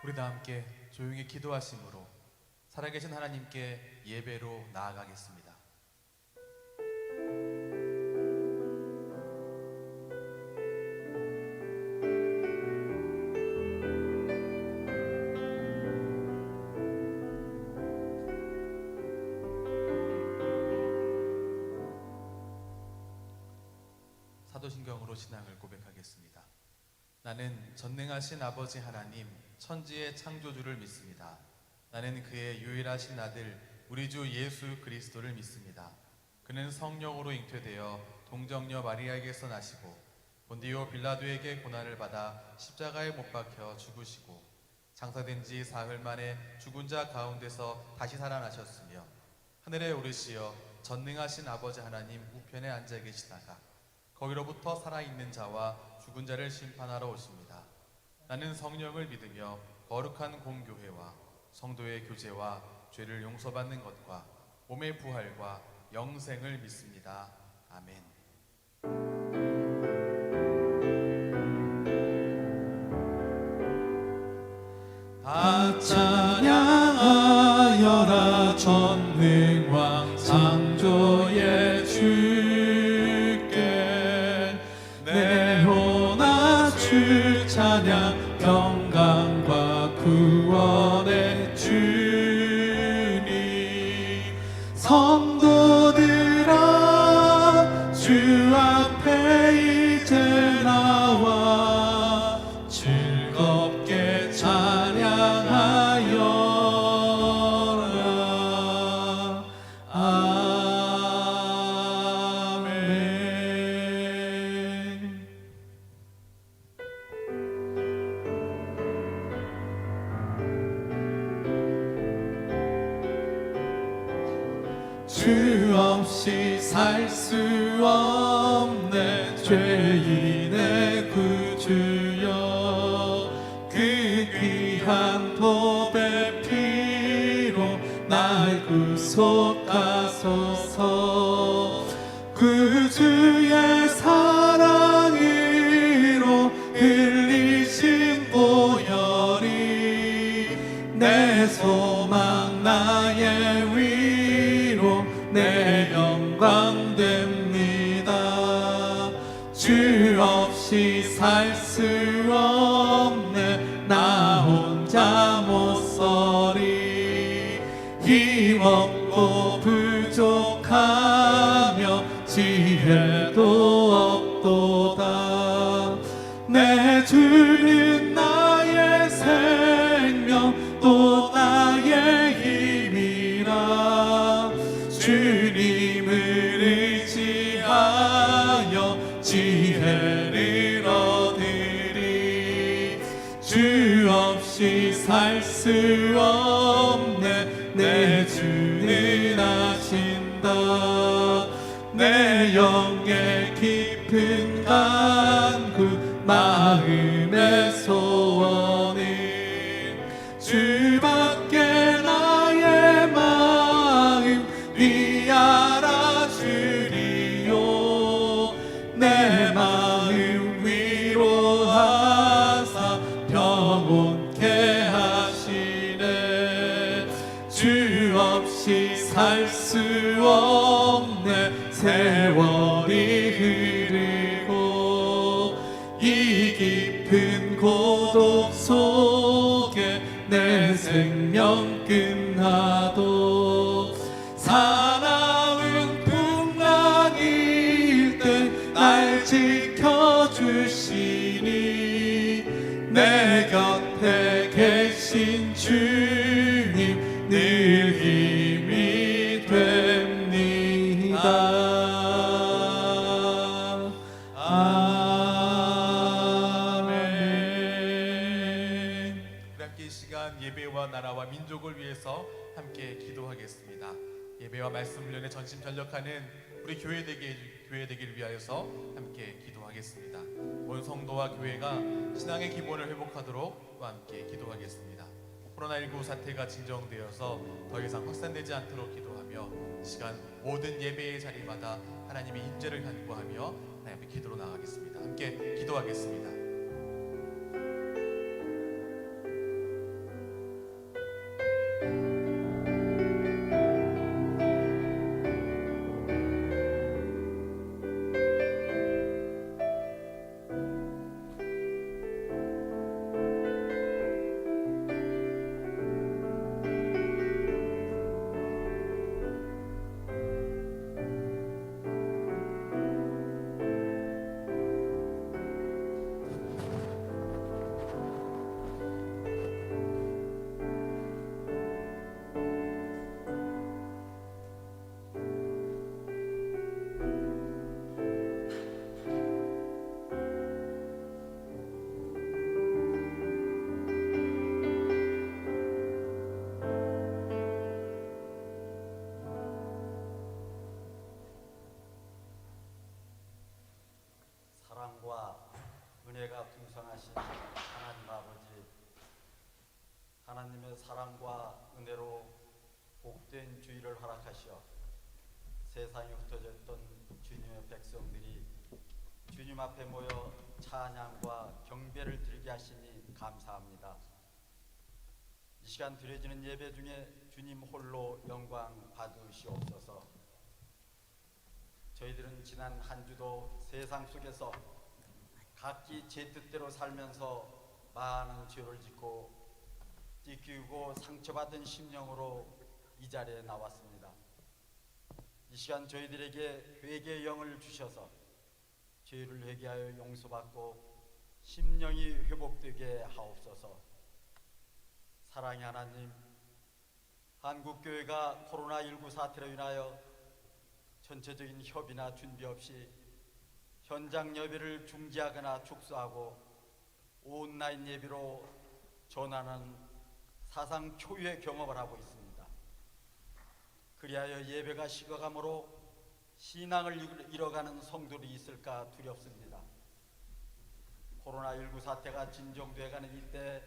우리 다 함께 조용히 기도하심으로 살아계신 하나님께 예배로 나아가겠습니다. 사도신경으로 신앙을 고백하겠습니다. 나는 전능하신 아버지 하나님 천지의 창조주를 믿습니다. 나는 그의 유일하신 아들 우리 주 예수 그리스도를 믿습니다. 그는 성령으로 잉태되어 동정녀 마리아에게서 나시고 본디오 빌라도에게 고난을 받아 십자가에 못 박혀 죽으시고 장사된 지 사흘 만에 죽은 자 가운데서 다시 살아나셨으며 하늘에 오르시어 전능하신 아버지 하나님 우편에 앉아 계시다가 거기로부터 살아있는 자와 죽은 자를 심판하러 오십니다. 나는 성령을 믿으며 거룩한 공교회와 성도의 교제와 죄를 용서받는 것과 몸의 부활과 영생을 믿습니다. 아멘. 다 찬양하여라 전능왕 창조의 주께 내 혼아 주 찬양 평강과 구원의 주님 성도들아 주 앞에 이제 나와 즐겁게 찬양하여라. 아멘. 주 없이 살 수 없네 죄인의 구주여 그 귀한 보배 피로 날 구속하소서 구주의 사랑으로 흘리신 보혈이 내 소망 나의 위로 내 영광 됩니다. 주 없이 살 수 없네 나 혼자 못 서리 힘없고 부족하며 지혜도 없도다. 내 주는 나의 생명 또 나의 힘이라 주님을 의지하여 지혜를 얻으리. 주 없이 살 수 없네 내 주는 아신다. 내 영의 깊은 간구 마음의 소원은 주밖에 나의 마음 네 알아주리요. 내 마음 위로하사 평온케 하시네. 주 없이 살 수 없네 세월이 흐르고 이 깊은 고독 속에 내 생명 끝나도 사나운 풍랑일 때 날 지켜주시니 내 곁에 계신 주님 늘 힘이 됩니다. 아멘. 우리 함께 이 시간 예배와 나라와 민족을 위해서 함께 기도하겠습니다. 예배와 말씀 훈련에 전심전력하는 우리 교회 되기를 위하여서 함께 기도하겠습니다. 온 성도와 교회가 신앙의 기본을 회복하도록 또 함께 기도하겠습니다. 코로나19 사태가 진정되어서 더 이상 확산되지 않도록 기도하며 이 시간 모든 예배의 자리마다 하나님의 임재를 간구하며 하나님 앞에 기도로 나아가겠습니다. 함께 기도하겠습니다. 풍성하신 하나님 아버지, 하나님의 사랑과 은혜로 복된 주일을 허락하시어 세상에 흩어져 있던 주님의 백성들이 주님 앞에 모여 찬양과 경배를 드리게 하시니 감사합니다. 이 시간 드려지는 예배 중에 주님 홀로 영광 받으시옵소서. 저희들은 지난 한 주도 세상 속에서 각기 제 뜻대로 살면서 많은 죄를 짓고 찢기고 상처받은 심령으로 이 자리에 나왔습니다. 이 시간 저희들에게 회개의 영을 주셔서 죄를 회개하여 용서받고 심령이 회복되게 하옵소서. 사랑의 하나님, 한국교회가 코로나19 사태로 인하여 전체적인 협의나 준비 없이 현장 예배를 중지하거나 축소하고 온라인 예배로 전하는 사상 초유의 경험을 하고 있습니다. 그리하여 예배가 식어감으로 신앙을 잃어가는 성도들이 있을까 두렵습니다. 코로나19 사태가 진정되어가는 이때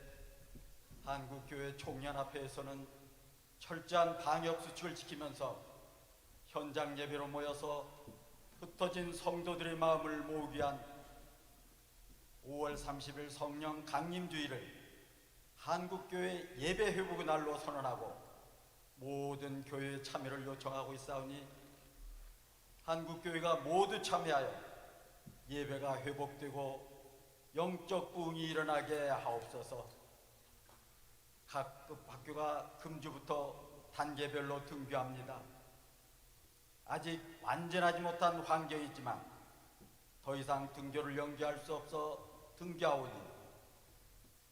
한국교회 총연합회에서는 철저한 방역수칙을 지키면서 현장 예배로 모여서 흩어진 성도들의 마음을 모으기 위한 5월 30일 성령 강림주일을 한국교회 예배 회복의 날로 선언하고 모든 교회의 참여를 요청하고 있사오니 한국교회가 모두 참여하여 예배가 회복되고 영적 부흥이 일어나게 하옵소서. 각 학교가 금주부터 단계별로 등교합니다. 아직 완전하지 못한 환경이지만 더 이상 등교를 연기할 수 없어 등교하오니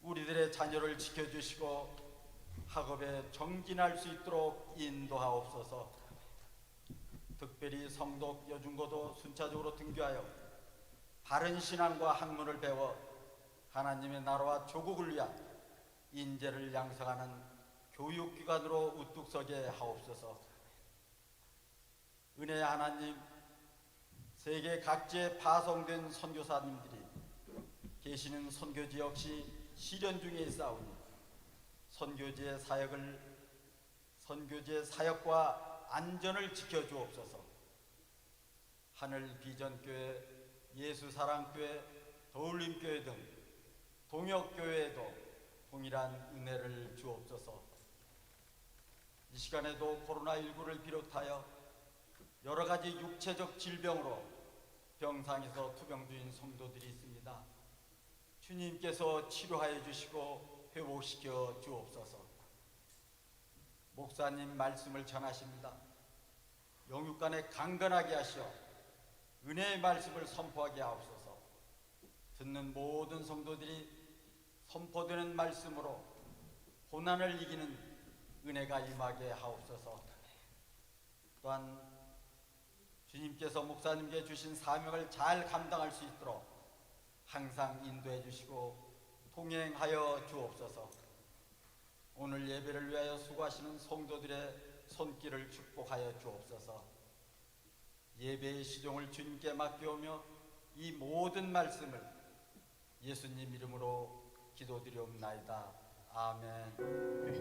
우리들의 자녀를 지켜주시고 학업에 정진할 수 있도록 인도하옵소서. 특별히 성독 여중고도 순차적으로 등교하여 바른 신앙과 학문을 배워 하나님의 나라와 조국을 위한 인재를 양성하는 교육기관으로 우뚝 서게 하옵소서. 은혜의 하나님, 세계 각지에 파송된 선교사님들이 계시는 선교지 역시 시련 중에 있사오니 선교지의 사역과 안전을 지켜주옵소서. 하늘 비전교회, 예수사랑교회, 더울림교회 등 동역교회에도 동일한 은혜를 주옵소서. 이 시간에도 코로나19를 비롯하여 여러 가지 육체적 질병으로 병상에서 투병 중인 성도들이 있습니다. 주님께서 치료하여 주시고 회복시켜 주옵소서. 목사님 말씀을 전하십니다. 영육간에 강건하게 하시어 은혜의 말씀을 선포하게 하옵소서. 듣는 모든 성도들이 선포되는 말씀으로 고난을 이기는 은혜가 임하게 하옵소서. 또한 주님께서 목사님께 주신 사명을 잘 감당할 수 있도록 항상 인도해 주시고 동행하여 주옵소서. 오늘 예배를 위하여 수고하시는 성도들의 손길을 축복하여 주옵소서. 예배의 시종을 주님께 맡겨오며 이 모든 말씀을 예수님 이름으로 기도드리옵나이다. 아멘.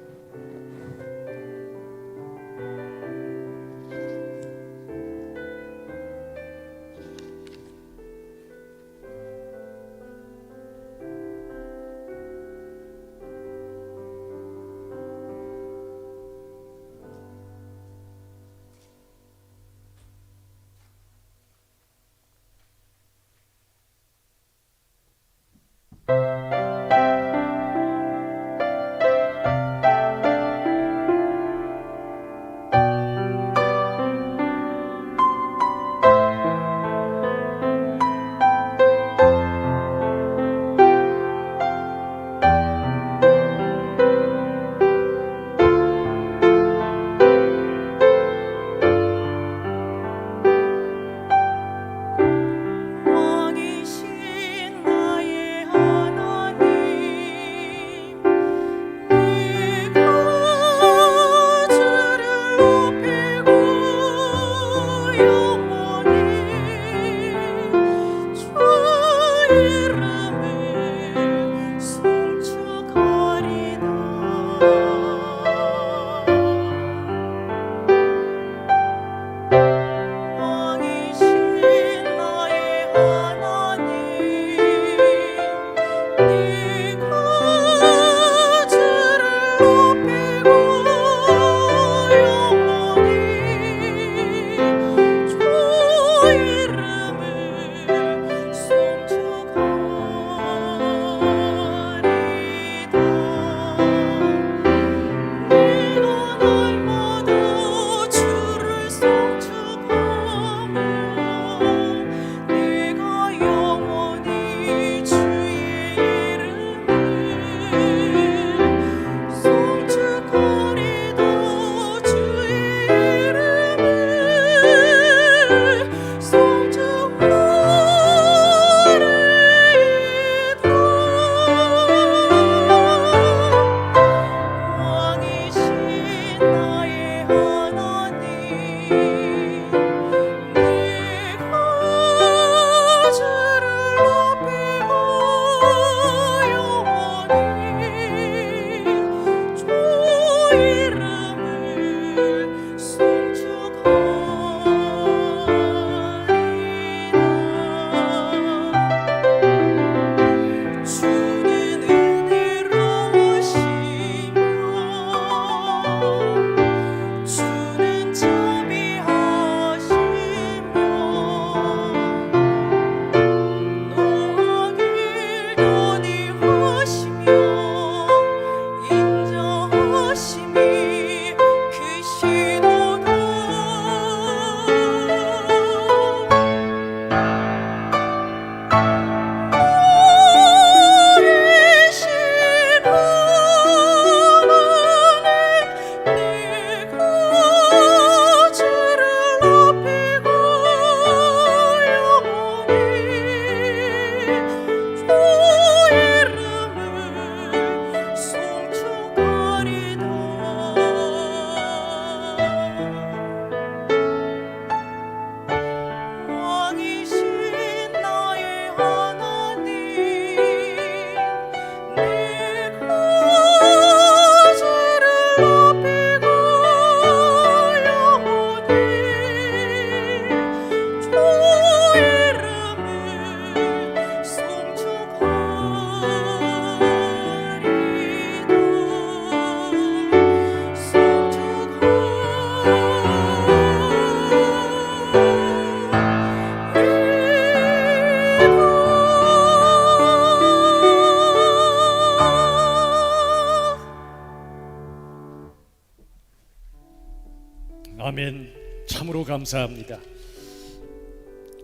아멘. 참으로 감사합니다.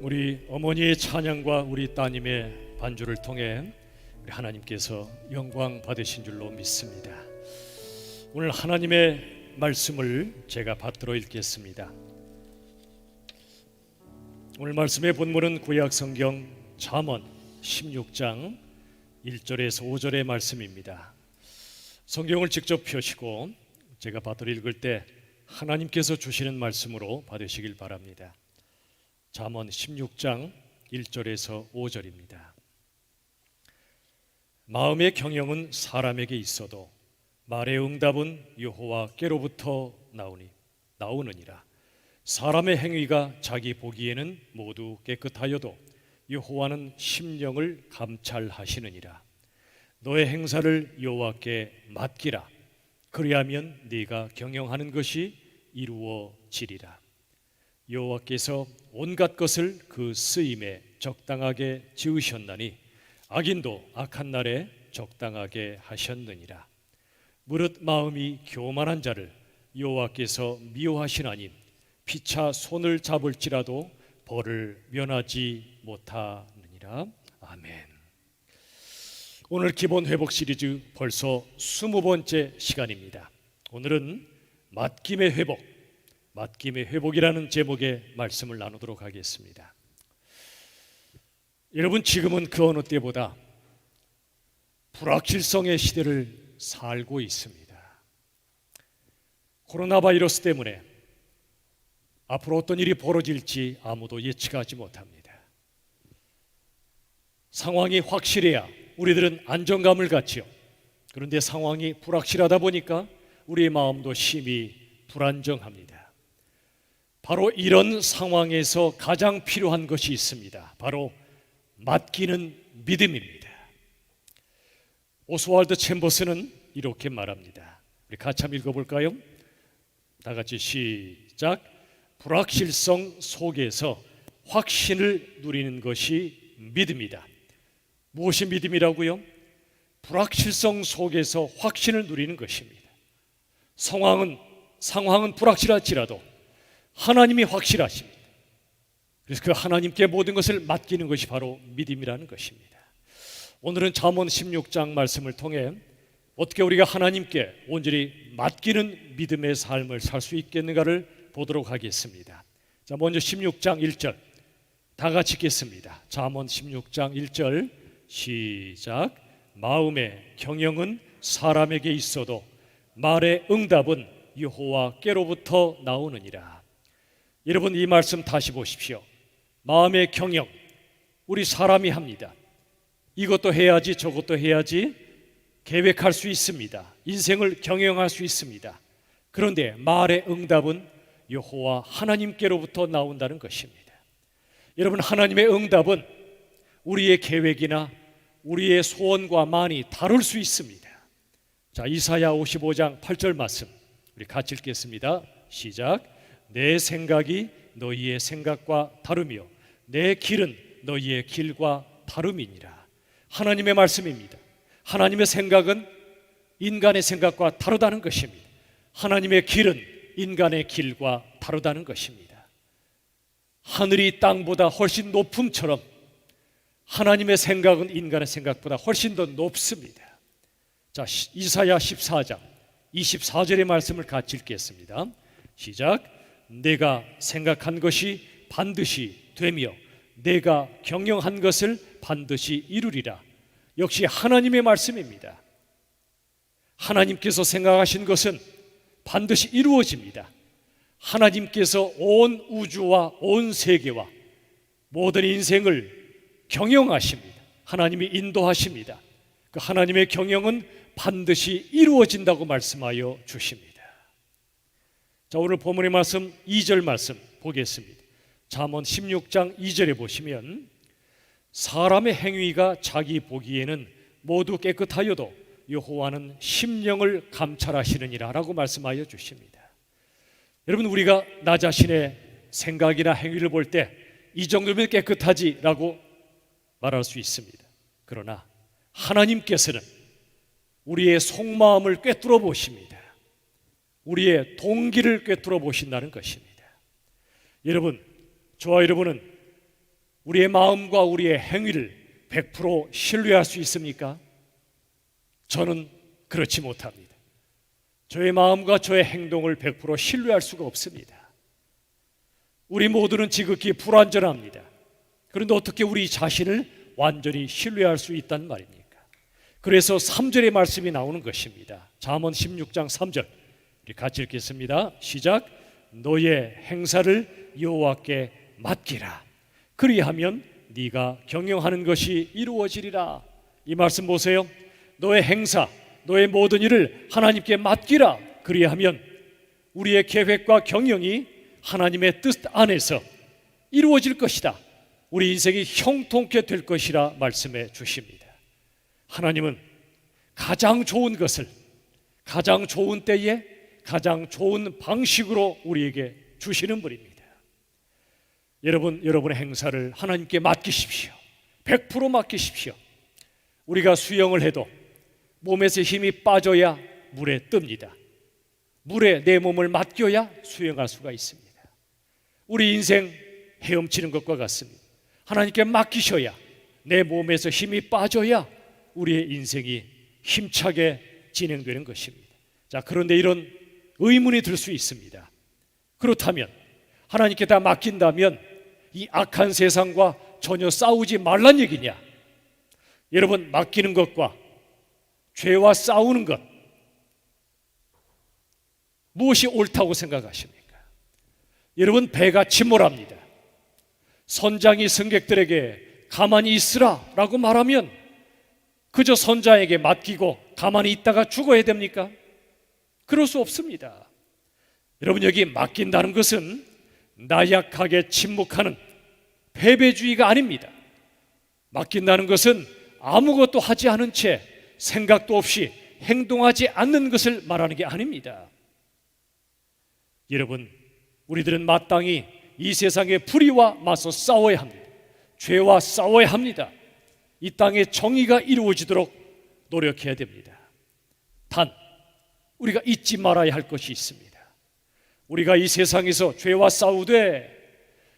우리 어머니의 찬양과 우리 따님의 반주를 통해 우리 하나님께서 영광 받으신 줄로 믿습니다. 오늘 하나님의 말씀을 제가 받들어 읽겠습니다. 오늘 말씀의 본문은 구약 성경 잠언 16장 1절에서 5절의 말씀입니다. 성경을 직접 펴시고 제가 받들어 읽을 때 하나님께서 주시는 말씀으로 받으시길 바랍니다. 잠언 16장 1절에서 5절입니다. 마음의 경영은 사람에게 있어도 말의 응답은 여호와께로부터 나오느니라. 사람의 행위가 자기 보기에는 모두 깨끗하여도 여호와는 심령을 감찰하시느니라. 너의 행사를 여호와께 맡기라. 그리하면 네가 경영하는 것이 이루어지리라. 여호와께서 온갖 것을 그 쓰임에 적당하게 지으셨나니 악인도 악한 날에 적당하게 하셨느니라. 무릇 마음이 교만한 자를 여호와께서 미워하시나니 피차 손을 잡을지라도 벌을 면하지 못하느니라. 아멘. 오늘 기본 회복 시리즈 벌써 20번째 시간입니다. 오늘은 맡김의 회복이라는 제목의 말씀을 나누도록 하겠습니다. 여러분, 지금은 그 어느 때보다 불확실성의 시대를 살고 있습니다. 코로나 바이러스 때문에 앞으로 어떤 일이 벌어질지 아무도 예측하지 못합니다. 상황이 확실해야 우리들은 안정감을 갖지요. 그런데 상황이 불확실하다 보니까 우리의 마음도 심히 불안정합니다. 바로 이런 상황에서 가장 필요한 것이 있습니다. 바로 맡기는 믿음입니다. 오스왈드 챔버스는 이렇게 말합니다. 우리 같이 한번 읽어볼까요? 다 같이 시작. 불확실성 속에서 확신을 누리는 것이 믿음이다. 무엇이 믿음이라고요? 불확실성 속에서 확신을 누리는 것입니다. 상황은 불확실할지라도 하나님이 확실하십니다. 그래서 그 하나님께 모든 것을 맡기는 것이 바로 믿음이라는 것입니다. 오늘은 잠언 16장 말씀을 통해 어떻게 우리가 하나님께 온전히 맡기는 믿음의 삶을 살 수 있겠는가를 보도록 하겠습니다. 자, 먼저 16장 1절 다 같이 읽겠습니다. 잠언 16장 1절 시작. 마음의 경영은 사람에게 있어도 말의 응답은 여호와께로부터 나오느니라. 여러분, 이 말씀 다시 보십시오. 마음의 경영, 우리 사람이 합니다. 이것도 해야지 저것도 해야지 계획할 수 있습니다. 인생을 경영할 수 있습니다. 그런데 말의 응답은 여호와 하나님께로부터 나온다는 것입니다. 여러분, 하나님의 응답은 우리의 계획이나 우리의 소원과 많이 다를 수 있습니다. 자, 이사야 55장 8절 말씀 우리 같이 읽겠습니다. 시작. 내 생각이 너희의 생각과 다르며 내 길은 너희의 길과 다름이니라. 하나님의 말씀입니다. 하나님의 생각은 인간의 생각과 다르다는 것입니다. 하나님의 길은 인간의 길과 다르다는 것입니다. 하늘이 땅보다 훨씬 높음처럼 하나님의 생각은 인간의 생각보다 훨씬 더 높습니다. 자, 이사야 14장 24절의 말씀을 같이 읽겠습니다. 시작. 내가 생각한 것이 반드시 되며 내가 경영한 것을 반드시 이루리라. 역시 하나님의 말씀입니다. 하나님께서 생각하신 것은 반드시 이루어집니다. 하나님께서 온 우주와 온 세계와 모든 인생을 경영하십니다. 하나님이 인도하십니다. 그 하나님의 경영은 반드시 이루어진다고 말씀하여 주십니다. 자, 오늘 본문의 말씀 2절 말씀 보겠습니다. 잠언 16장 2절에 보시면 사람의 행위가 자기 보기에는 모두 깨끗하여도 여호와는 심령을 감찰하시느니라 라고 말씀하여 주십니다. 여러분, 우리가 나 자신의 생각이나 행위를 볼 때 이 정도면 깨끗하지 라고 말할 수 있습니다. 그러나 하나님께서는 우리의 속마음을 꿰뚫어 보십니다. 우리의 동기를 꿰뚫어 보신다는 것입니다. 여러분, 저와 여러분은 우리의 마음과 우리의 행위를 100% 신뢰할 수 있습니까? 저는 그렇지 못합니다. 저의 마음과 저의 행동을 100% 신뢰할 수가 없습니다. 우리 모두는 지극히 불완전합니다. 그런데 어떻게 우리 자신을 완전히 신뢰할 수 있단 말입니까? 그래서 3절의 말씀이 나오는 것입니다. 잠언 16장 3절 우리 같이 읽겠습니다. 시작. 너의 행사를 여호와께 맡기라. 그리하면 네가 경영하는 것이 이루어지리라. 이 말씀 보세요. 너의 행사, 너의 모든 일을 하나님께 맡기라. 그리하면 우리의 계획과 경영이 하나님의 뜻 안에서 이루어질 것이다. 우리 인생이 형통케 될 것이라 말씀해 주십니다. 하나님은 가장 좋은 것을 가장 좋은 때에 가장 좋은 방식으로 우리에게 주시는 분입니다. 여러분의 행사를 하나님께 맡기십시오. 100% 맡기십시오. 우리가 수영을 해도 몸에서 힘이 빠져야 물에 뜹니다. 물에 내 몸을 맡겨야 수영할 수가 있습니다. 우리 인생 헤엄치는 것과 같습니다. 하나님께 맡기셔야 내 몸에서 힘이 빠져야 우리의 인생이 힘차게 진행되는 것입니다. 자, 그런데 이런 의문이 들 수 있습니다. 그렇다면 하나님께 다 맡긴다면 이 악한 세상과 전혀 싸우지 말란 얘기냐? 여러분, 맡기는 것과 죄와 싸우는 것 무엇이 옳다고 생각하십니까? 여러분, 배가 침몰합니다. 선장이 승객들에게 가만히 있으라 라고 말하면 그저 선장에게 맡기고 가만히 있다가 죽어야 됩니까? 그럴 수 없습니다. 여러분, 여기 맡긴다는 것은 나약하게 침묵하는 패배주의가 아닙니다. 맡긴다는 것은 아무것도 하지 않은 채 생각도 없이 행동하지 않는 것을 말하는 게 아닙니다. 여러분, 우리들은 마땅히 이 세상의 불의와 맞서 싸워야 합니다. 죄와 싸워야 합니다. 이 땅에 정의가 이루어지도록 노력해야 됩니다. 단, 우리가 잊지 말아야 할 것이 있습니다. 우리가 이 세상에서 죄와 싸우되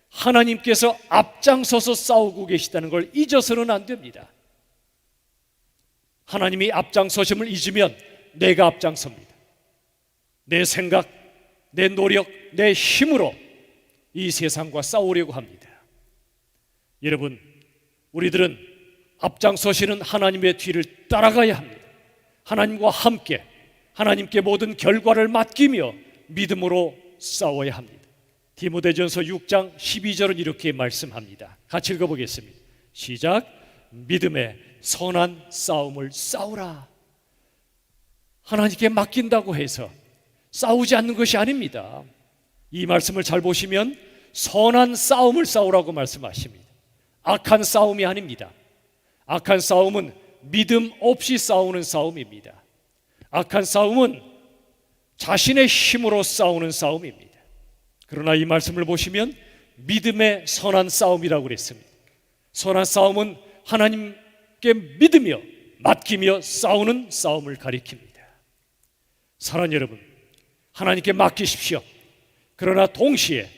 하나님께서 앞장서서 싸우고 계시다는 걸 잊어서는 안 됩니다. 하나님이 앞장서심을 잊으면 내가 앞장섭니다. 내 생각, 내 노력, 내 힘으로 이 세상과 싸우려고 합니다. 여러분, 우리들은 앞장서시는 하나님의 뒤를 따라가야 합니다. 하나님과 함께 하나님께 모든 결과를 맡기며 믿음으로 싸워야 합니다. 디모데전서 6장 12절은 이렇게 말씀합니다. 같이 읽어보겠습니다. 시작. 믿음의 선한 싸움을 싸우라. 하나님께 맡긴다고 해서 싸우지 않는 것이 아닙니다. 이 말씀을 잘 보시면 선한 싸움을 싸우라고 말씀하십니다. 악한 싸움이 아닙니다. 악한 싸움은 믿음 없이 싸우는 싸움입니다. 악한 싸움은 자신의 힘으로 싸우는 싸움입니다. 그러나 이 말씀을 보시면 믿음의 선한 싸움이라고 그랬습니다. 선한 싸움은 하나님께 믿으며 맡기며 싸우는 싸움을 가리킵니다. 사랑하는 여러분, 하나님께 맡기십시오. 그러나 동시에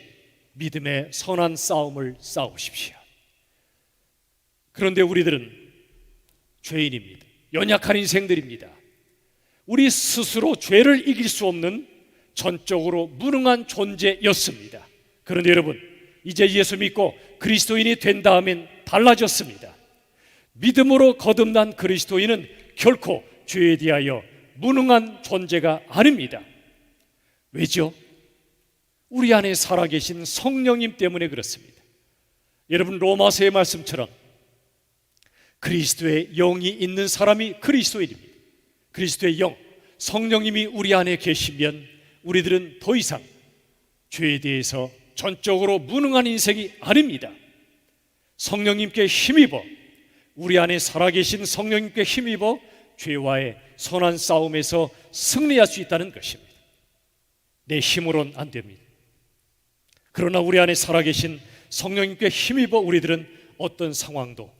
믿음의 선한 싸움을 싸우십시오. 그런데 우리들은 죄인입니다. 연약한 인생들입니다. 우리 스스로 죄를 이길 수 없는 전적으로 무능한 존재였습니다. 그런데 여러분, 이제 예수 믿고 그리스도인이 된 다음엔 달라졌습니다. 믿음으로 거듭난 그리스도인은 결코 죄에 대하여 무능한 존재가 아닙니다. 왜죠? 우리 안에 살아계신 성령님 때문에 그렇습니다. 여러분, 로마서의 말씀처럼 그리스도의 영이 있는 사람이 그리스도인입니다. 그리스도의 영, 성령님이 우리 안에 계시면 우리들은 더 이상 죄에 대해서 전적으로 무능한 인생이 아닙니다. 성령님께 힘입어, 우리 안에 살아계신 성령님께 힘입어 죄와의 선한 싸움에서 승리할 수 있다는 것입니다. 내 힘으로는 안 됩니다. 그러나 우리 안에 살아계신 성령님께 힘입어 우리들은 어떤 상황도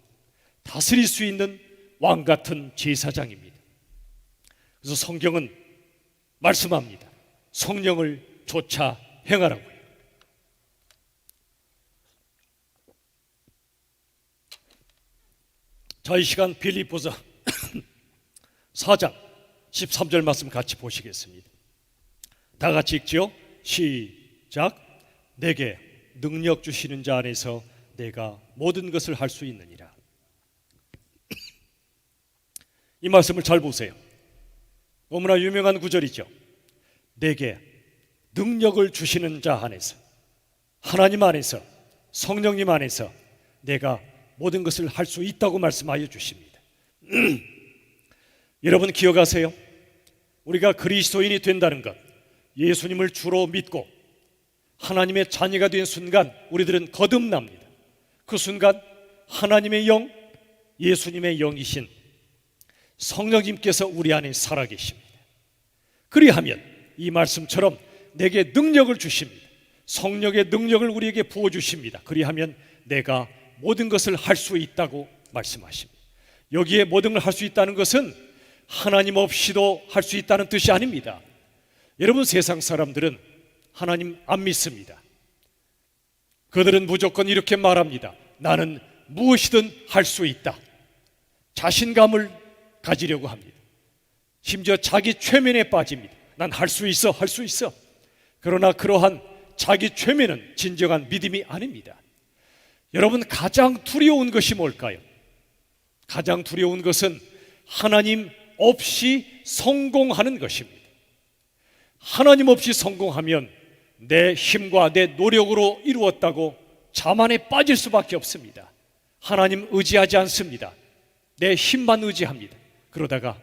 다스릴 수 있는 왕 같은 제사장입니다. 그래서 성경은 말씀합니다. 성령을 쫓아 행하라고요. 자, 이 시간 빌립보서 4장 13절 말씀 같이 보시겠습니다. 다 같이 읽죠. 시작. 내게 능력 주시는 자 안에서 내가 모든 것을 할 수 있느니라. 이 말씀을 잘 보세요. 너무나 유명한 구절이죠. 내게 능력을 주시는 자 안에서, 하나님 안에서, 성령님 안에서 내가 모든 것을 할 수 있다고 말씀하여 주십니다. 여러분 기억하세요? 우리가 그리스도인이 된다는 것, 예수님을 주로 믿고 하나님의 자녀가 된 순간 우리들은 거듭납니다. 그 순간 하나님의 영, 예수님의 영이신 성령님께서 우리 안에 살아계십니다. 그리하면 이 말씀처럼 내게 능력을 주십니다. 성령의 능력을 우리에게 부어주십니다. 그리하면 내가 모든 것을 할 수 있다고 말씀하십니다. 여기에 모든 걸 할 수 있다는 것은 하나님 없이도 할 수 있다는 뜻이 아닙니다. 여러분, 세상 사람들은 하나님 안 믿습니다. 그들은 무조건 이렇게 말합니다. 나는 무엇이든 할 수 있다. 자신감을 가지려고 합니다. 심지어 자기 최면에 빠집니다. 난 할 수 있어, 할 수 있어. 그러나 그러한 자기 최면은 진정한 믿음이 아닙니다. 여러분, 가장 두려운 것이 뭘까요? 가장 두려운 것은 하나님 없이 성공하는 것입니다. 하나님 없이 성공하면 내 힘과 내 노력으로 이루었다고 자만에 빠질 수밖에 없습니다. 하나님 의지하지 않습니다. 내 힘만 의지합니다. 그러다가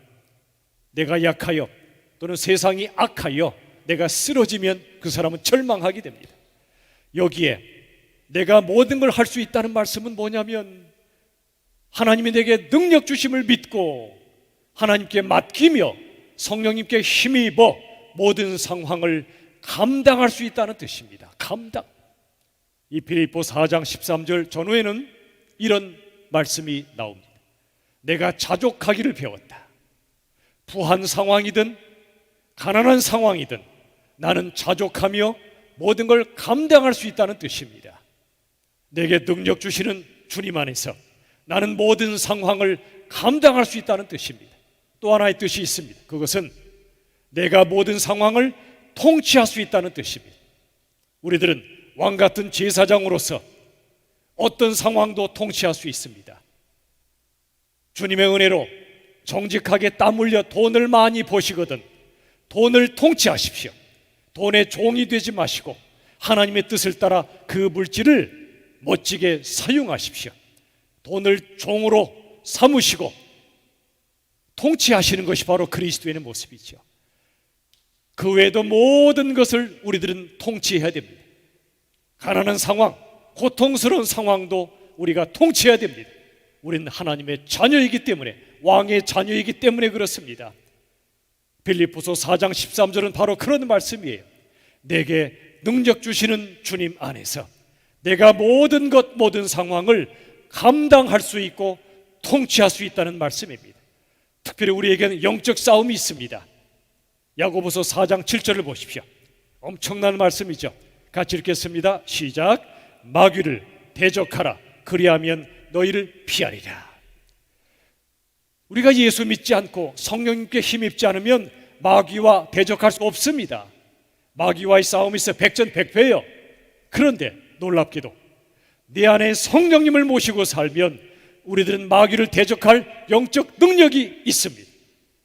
내가 약하여 또는 세상이 악하여 내가 쓰러지면 그 사람은 절망하게 됩니다. 여기에 내가 모든 걸 할 수 있다는 말씀은 뭐냐면 하나님이 내게 능력 주심을 믿고 하나님께 맡기며 성령님께 힘입어 모든 상황을 감당할 수 있다는 뜻입니다. 감당. 이 빌립보 4장 13절 전후에는 이런 말씀이 나옵니다. 내가 자족하기를 배웠다. 부한 상황이든 가난한 상황이든 나는 자족하며 모든 걸 감당할 수 있다는 뜻입니다. 내게 능력 주시는 주님 안에서 나는 모든 상황을 감당할 수 있다는 뜻입니다. 또 하나의 뜻이 있습니다. 그것은 내가 모든 상황을 통치할 수 있다는 뜻입니다. 우리들은 왕 같은 제사장으로서 어떤 상황도 통치할 수 있습니다. 주님의 은혜로 정직하게 땀 흘려 돈을 많이 버시거든 돈을 통치하십시오. 돈의 종이 되지 마시고 하나님의 뜻을 따라 그 물질을 멋지게 사용하십시오. 돈을 종으로 삼으시고 통치하시는 것이 바로 그리스도인의 모습이죠. 그 외에도 모든 것을 우리들은 통치해야 됩니다. 가난한 상황, 고통스러운 상황도 우리가 통치해야 됩니다. 우리는 하나님의 자녀이기 때문에, 왕의 자녀이기 때문에 그렇습니다. 빌립보서 4장 13절은 바로 그런 말씀이에요. 내게 능력 주시는 주님 안에서 내가 모든 것, 모든 상황을 감당할 수 있고 통치할 수 있다는 말씀입니다. 특별히 우리에게는 영적 싸움이 있습니다. 야고보서 4장 7절을 보십시오. 엄청난 말씀이죠. 같이 읽겠습니다. 시작. 마귀를 대적하라. 그리하면 너희를 피하리라. 우리가 예수 믿지 않고 성령님께 힘입지 않으면 마귀와 대적할 수 없습니다. 마귀와의 싸움이 있어 백전백패예요. 그런데 놀랍게도 내 안에 성령님을 모시고 살면 우리들은 마귀를 대적할 영적 능력이 있습니다.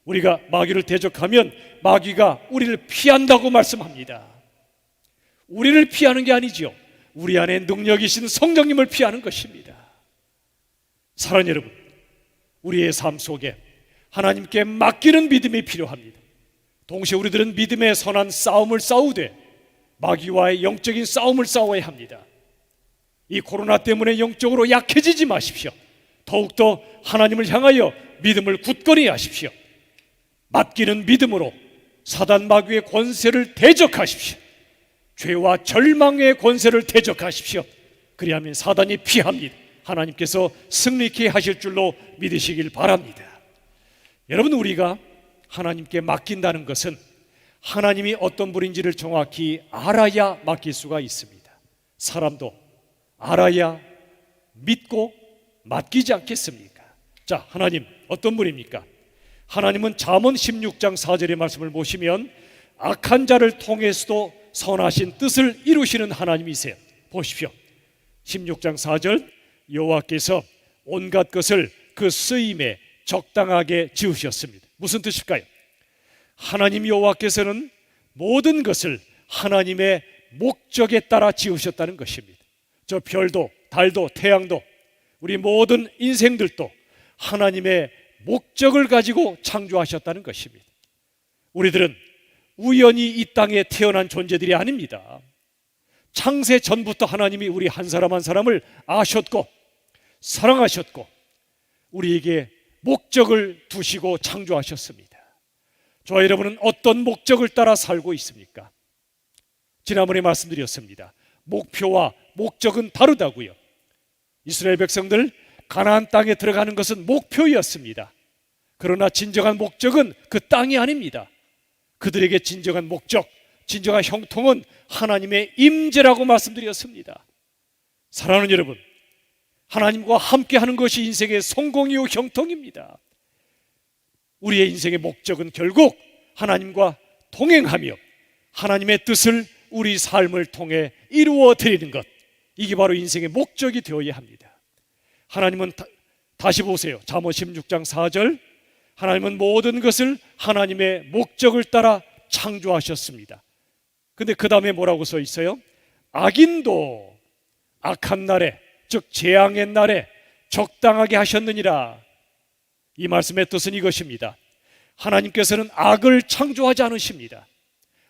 우리가 마귀를 대적하면 마귀가 우리를 피한다고 말씀합니다. 우리를 피하는 게 아니죠. 우리 안에 능력이신 성령님을 피하는 것입니다. 사랑하는 여러분, 우리의 삶 속에 하나님께 맡기는 믿음이 필요합니다. 동시에 우리들은 믿음의 선한 싸움을 싸우되 마귀와의 영적인 싸움을 싸워야 합니다. 이 코로나 때문에 영적으로 약해지지 마십시오. 더욱더 하나님을 향하여 믿음을 굳건히 하십시오. 맡기는 믿음으로 사단 마귀의 권세를 대적하십시오. 죄와 절망의 권세를 대적하십시오. 그리하면 사단이 피합니다. 하나님께서 승리케 하실 줄로 믿으시길 바랍니다. 여러분, 우리가 하나님께 맡긴다는 것은 하나님이 어떤 분인지를 정확히 알아야 맡길 수가 있습니다. 사람도 알아야 믿고 맡기지 않겠습니까? 자, 하나님 어떤 분입니까? 하나님은 잠언 16장 4절의 말씀을 보시면 악한 자를 통해서도 선하신 뜻을 이루시는 하나님이세요. 보십시오. 16장 4절, 여호와께서 온갖 것을 그 쓰임에 적당하게 지으셨습니다. 무슨 뜻일까요? 하나님 여호와께서는 모든 것을 하나님의 목적에 따라 지으셨다는 것입니다. 저 별도, 달도, 태양도, 우리 모든 인생들도 하나님의 목적을 가지고 창조하셨다는 것입니다. 우리들은 우연히 이 땅에 태어난 존재들이 아닙니다. 창세 전부터 하나님이 우리 한 사람 한 사람을 아셨고 사랑하셨고 우리에게 목적을 두시고 창조하셨습니다. 저와 여러분은 어떤 목적을 따라 살고 있습니까? 지난번에 말씀드렸습니다. 목표와 목적은 다르다고요. 이스라엘 백성들 가나안 땅에 들어가는 것은 목표였습니다. 그러나 진정한 목적은 그 땅이 아닙니다. 그들에게 진정한 목적, 진정한 형통은 하나님의 임재라고 말씀드렸습니다. 사랑하는 여러분, 하나님과 함께하는 것이 인생의 성공이요 형통입니다. 우리의 인생의 목적은 결국 하나님과 동행하며 하나님의 뜻을 우리 삶을 통해 이루어 드리는 것, 이게 바로 인생의 목적이 되어야 합니다. 하나님은 다시 보세요. 잠언 16장 4절, 하나님은 모든 것을 하나님의 목적을 따라 창조하셨습니다. 근데 그 다음에 뭐라고 써 있어요? 악인도 악한 날에, 즉 재앙의 날에 적당하게 하셨느니라. 이 말씀의 뜻은 이것입니다. 하나님께서는 악을 창조하지 않으십니다.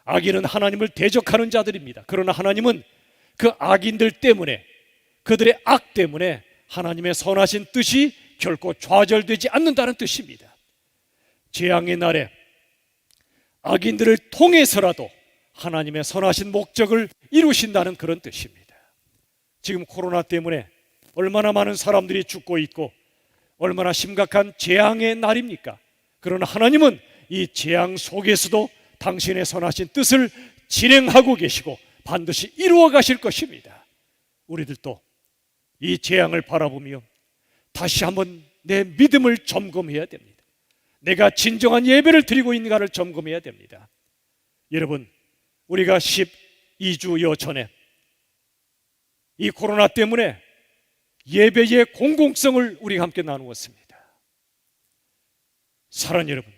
악인은 하나님을 대적하는 자들입니다. 그러나 하나님은 그 악인들 때문에, 그들의 악 때문에 하나님의 선하신 뜻이 결코 좌절되지 않는다는 뜻입니다. 재앙의 날에 악인들을 통해서라도 하나님의 선하신 목적을 이루신다는 그런 뜻입니다. 지금 코로나 때문에 얼마나 많은 사람들이 죽고 있고 얼마나 심각한 재앙의 날입니까? 그러나 하나님은 이 재앙 속에서도 당신의 선하신 뜻을 진행하고 계시고 반드시 이루어 가실 것입니다. 우리들도 이 재앙을 바라보며 다시 한번 내 믿음을 점검해야 됩니다. 내가 진정한 예배를 드리고 있는가를 점검해야 됩니다. 여러분, 우리가 12주여 전에 이 코로나 때문에 예배의 공공성을 우리가 함께 나누었습니다. 사랑하는 여러분,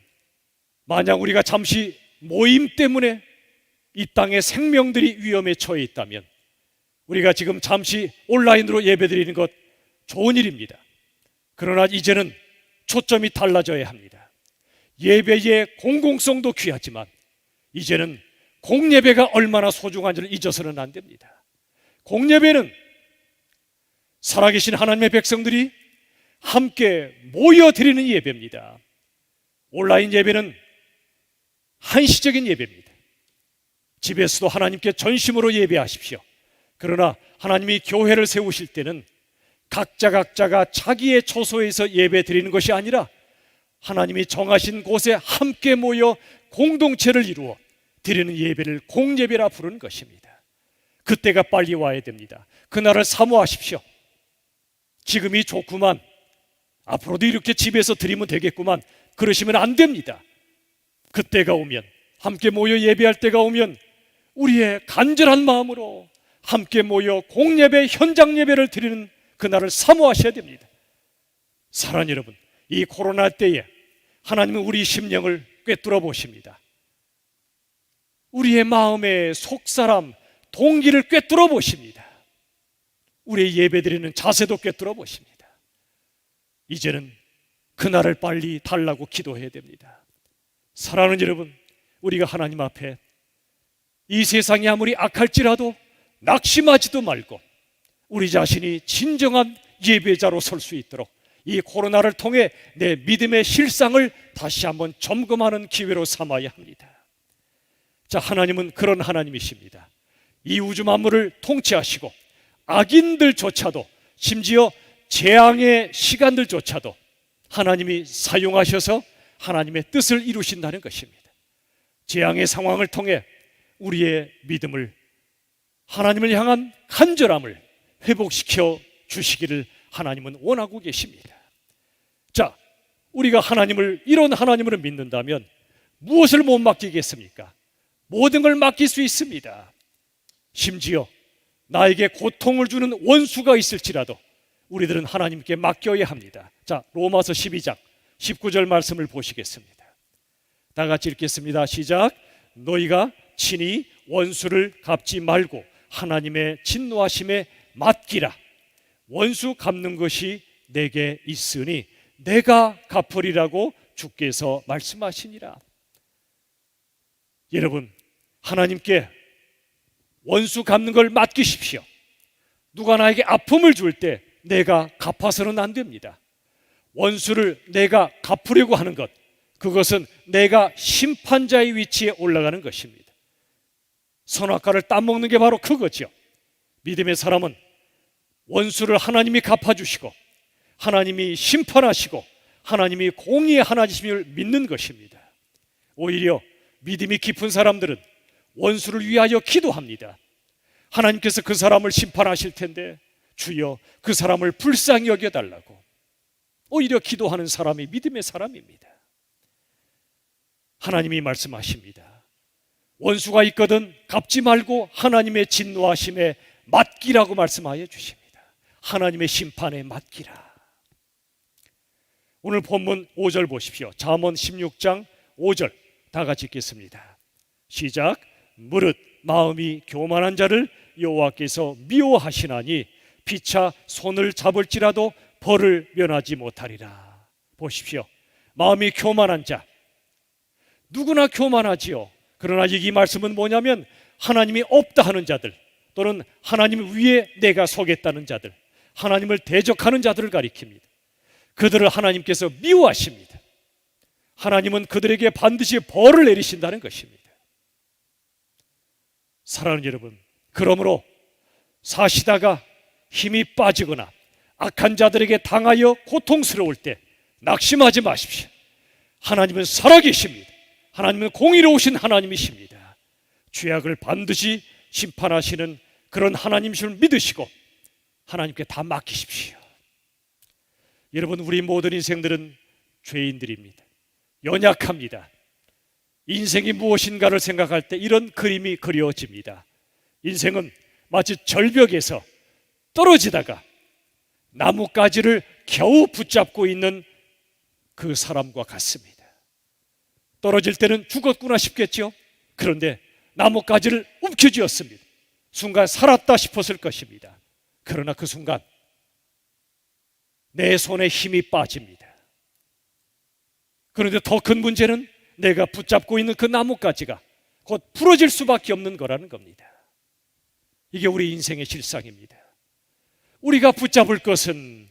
만약 우리가 잠시 모임 때문에 이 땅의 생명들이 위험에 처해 있다면 우리가 지금 잠시 온라인으로 예배드리는 것 좋은 일입니다. 그러나 이제는 초점이 달라져야 합니다. 예배의 공공성도 귀하지만 이제는 공예배가 얼마나 소중한지를 잊어서는 안 됩니다. 공예배는 살아계신 하나님의 백성들이 함께 모여드리는 예배입니다. 온라인 예배는 한시적인 예배입니다. 집에서도 하나님께 전심으로 예배하십시오. 그러나 하나님이 교회를 세우실 때는 각자가 자기의 처소에서 예배 드리는 것이 아니라 하나님이 정하신 곳에 함께 모여 공동체를 이루어 드리는 예배를 공예배라 부르는 것입니다. 그때가 빨리 와야 됩니다. 그날을 사모하십시오. 지금이 좋구만, 앞으로도 이렇게 집에서 드리면 되겠구만, 그러시면 안 됩니다. 그때가 오면, 함께 모여 예배할 때가 오면 우리의 간절한 마음으로 함께 모여 공예배, 현장 예배를 드리는 그날을 사모하셔야 됩니다. 사랑하는 여러분, 이 코로나 때에 하나님은 우리 심령을 꿰뚫어 보십니다. 우리의 마음의 속사람, 동기를 꿰뚫어 보십니다. 우리의 예배드리는 자세도 꿰뚫어 보십니다. 이제는 그날을 빨리 달라고 기도해야 됩니다. 사랑하는 여러분, 우리가 하나님 앞에 이 세상이 아무리 악할지라도 낙심하지도 말고 우리 자신이 진정한 예배자로 설 수 있도록 이 코로나를 통해 내 믿음의 실상을 다시 한번 점검하는 기회로 삼아야 합니다. 자, 하나님은 그런 하나님이십니다. 이 우주 만물을 통치하시고 악인들조차도, 심지어 재앙의 시간들조차도 하나님이 사용하셔서 하나님의 뜻을 이루신다는 것입니다. 재앙의 상황을 통해 우리의 믿음을, 하나님을 향한 간절함을 회복시켜 주시기를 하나님은 원하고 계십니다. 자, 우리가 이런 하나님을 믿는다면 무엇을 못 맡기겠습니까? 모든 걸 맡길 수 있습니다. 심지어 나에게 고통을 주는 원수가 있을지라도 우리들은 하나님께 맡겨야 합니다. 자, 로마서 12장 19절 말씀을 보시겠습니다. 다 같이 읽겠습니다. 시작. 너희가 친히 원수를 갚지 말고 하나님의 진노하심에 맡기라. 원수 갚는 것이 내게 있으니 내가 갚으리라고 주께서 말씀하시니라. 여러분, 하나님께 원수 갚는 걸 맡기십시오. 누가 나에게 아픔을 줄 때 내가 갚아서는 안 됩니다. 원수를 내가 갚으려고 하는 것, 그것은 내가 심판자의 위치에 올라가는 것입니다. 선악과를 따먹는 게 바로 그거죠. 믿음의 사람은 원수를 하나님이 갚아주시고 하나님이 심판하시고 하나님이 공의의 하나님을 믿는 것입니다. 오히려 믿음이 깊은 사람들은 원수를 위하여 기도합니다. 하나님께서 그 사람을 심판하실 텐데 주여 그 사람을 불쌍히 여겨달라고 오히려 기도하는 사람이 믿음의 사람입니다. 하나님이 말씀하십니다. 원수가 있거든 갚지 말고 하나님의 진노하심에 맡기라고 말씀하여 주십니다. 하나님의 심판에 맡기라. 오늘 본문 5절 보십시오. 잠언 16장 5절 다 같이 읽겠습니다. 시작. 무릇 마음이 교만한 자를 여호와께서 미워하시나니 피차 손을 잡을지라도 벌을 면하지 못하리라. 보십시오. 마음이 교만한 자, 누구나 교만하지요. 그러나 이 말씀은 뭐냐면 하나님이 없다 하는 자들, 또는 하나님 위에 내가 서겠다는 자들, 하나님을 대적하는 자들을 가리킵니다. 그들을 하나님께서 미워하십니다. 하나님은 그들에게 반드시 벌을 내리신다는 것입니다. 사랑하는 여러분, 그러므로 사시다가 힘이 빠지거나 악한 자들에게 당하여 고통스러울 때 낙심하지 마십시오. 하나님은 살아계십니다. 하나님은 공의로우신 하나님이십니다. 죄악을 반드시 심판하시는 그런 하나님이심을 믿으시고 하나님께 다 맡기십시오. 여러분, 우리 모든 인생들은 죄인들입니다. 연약합니다. 인생이 무엇인가를 생각할 때 이런 그림이 그려집니다. 인생은 마치 절벽에서 떨어지다가 나뭇가지를 겨우 붙잡고 있는 그 사람과 같습니다. 떨어질 때는 죽었구나 싶겠죠. 그런데 나뭇가지를 움켜쥐었습니다. 순간 살았다 싶었을 것입니다. 그러나 그 순간 내 손에 힘이 빠집니다. 그런데 더 큰 문제는 내가 붙잡고 있는 그 나뭇가지가 곧 부러질 수밖에 없는 거라는 겁니다. 이게 우리 인생의 실상입니다. 우리가 붙잡을 것은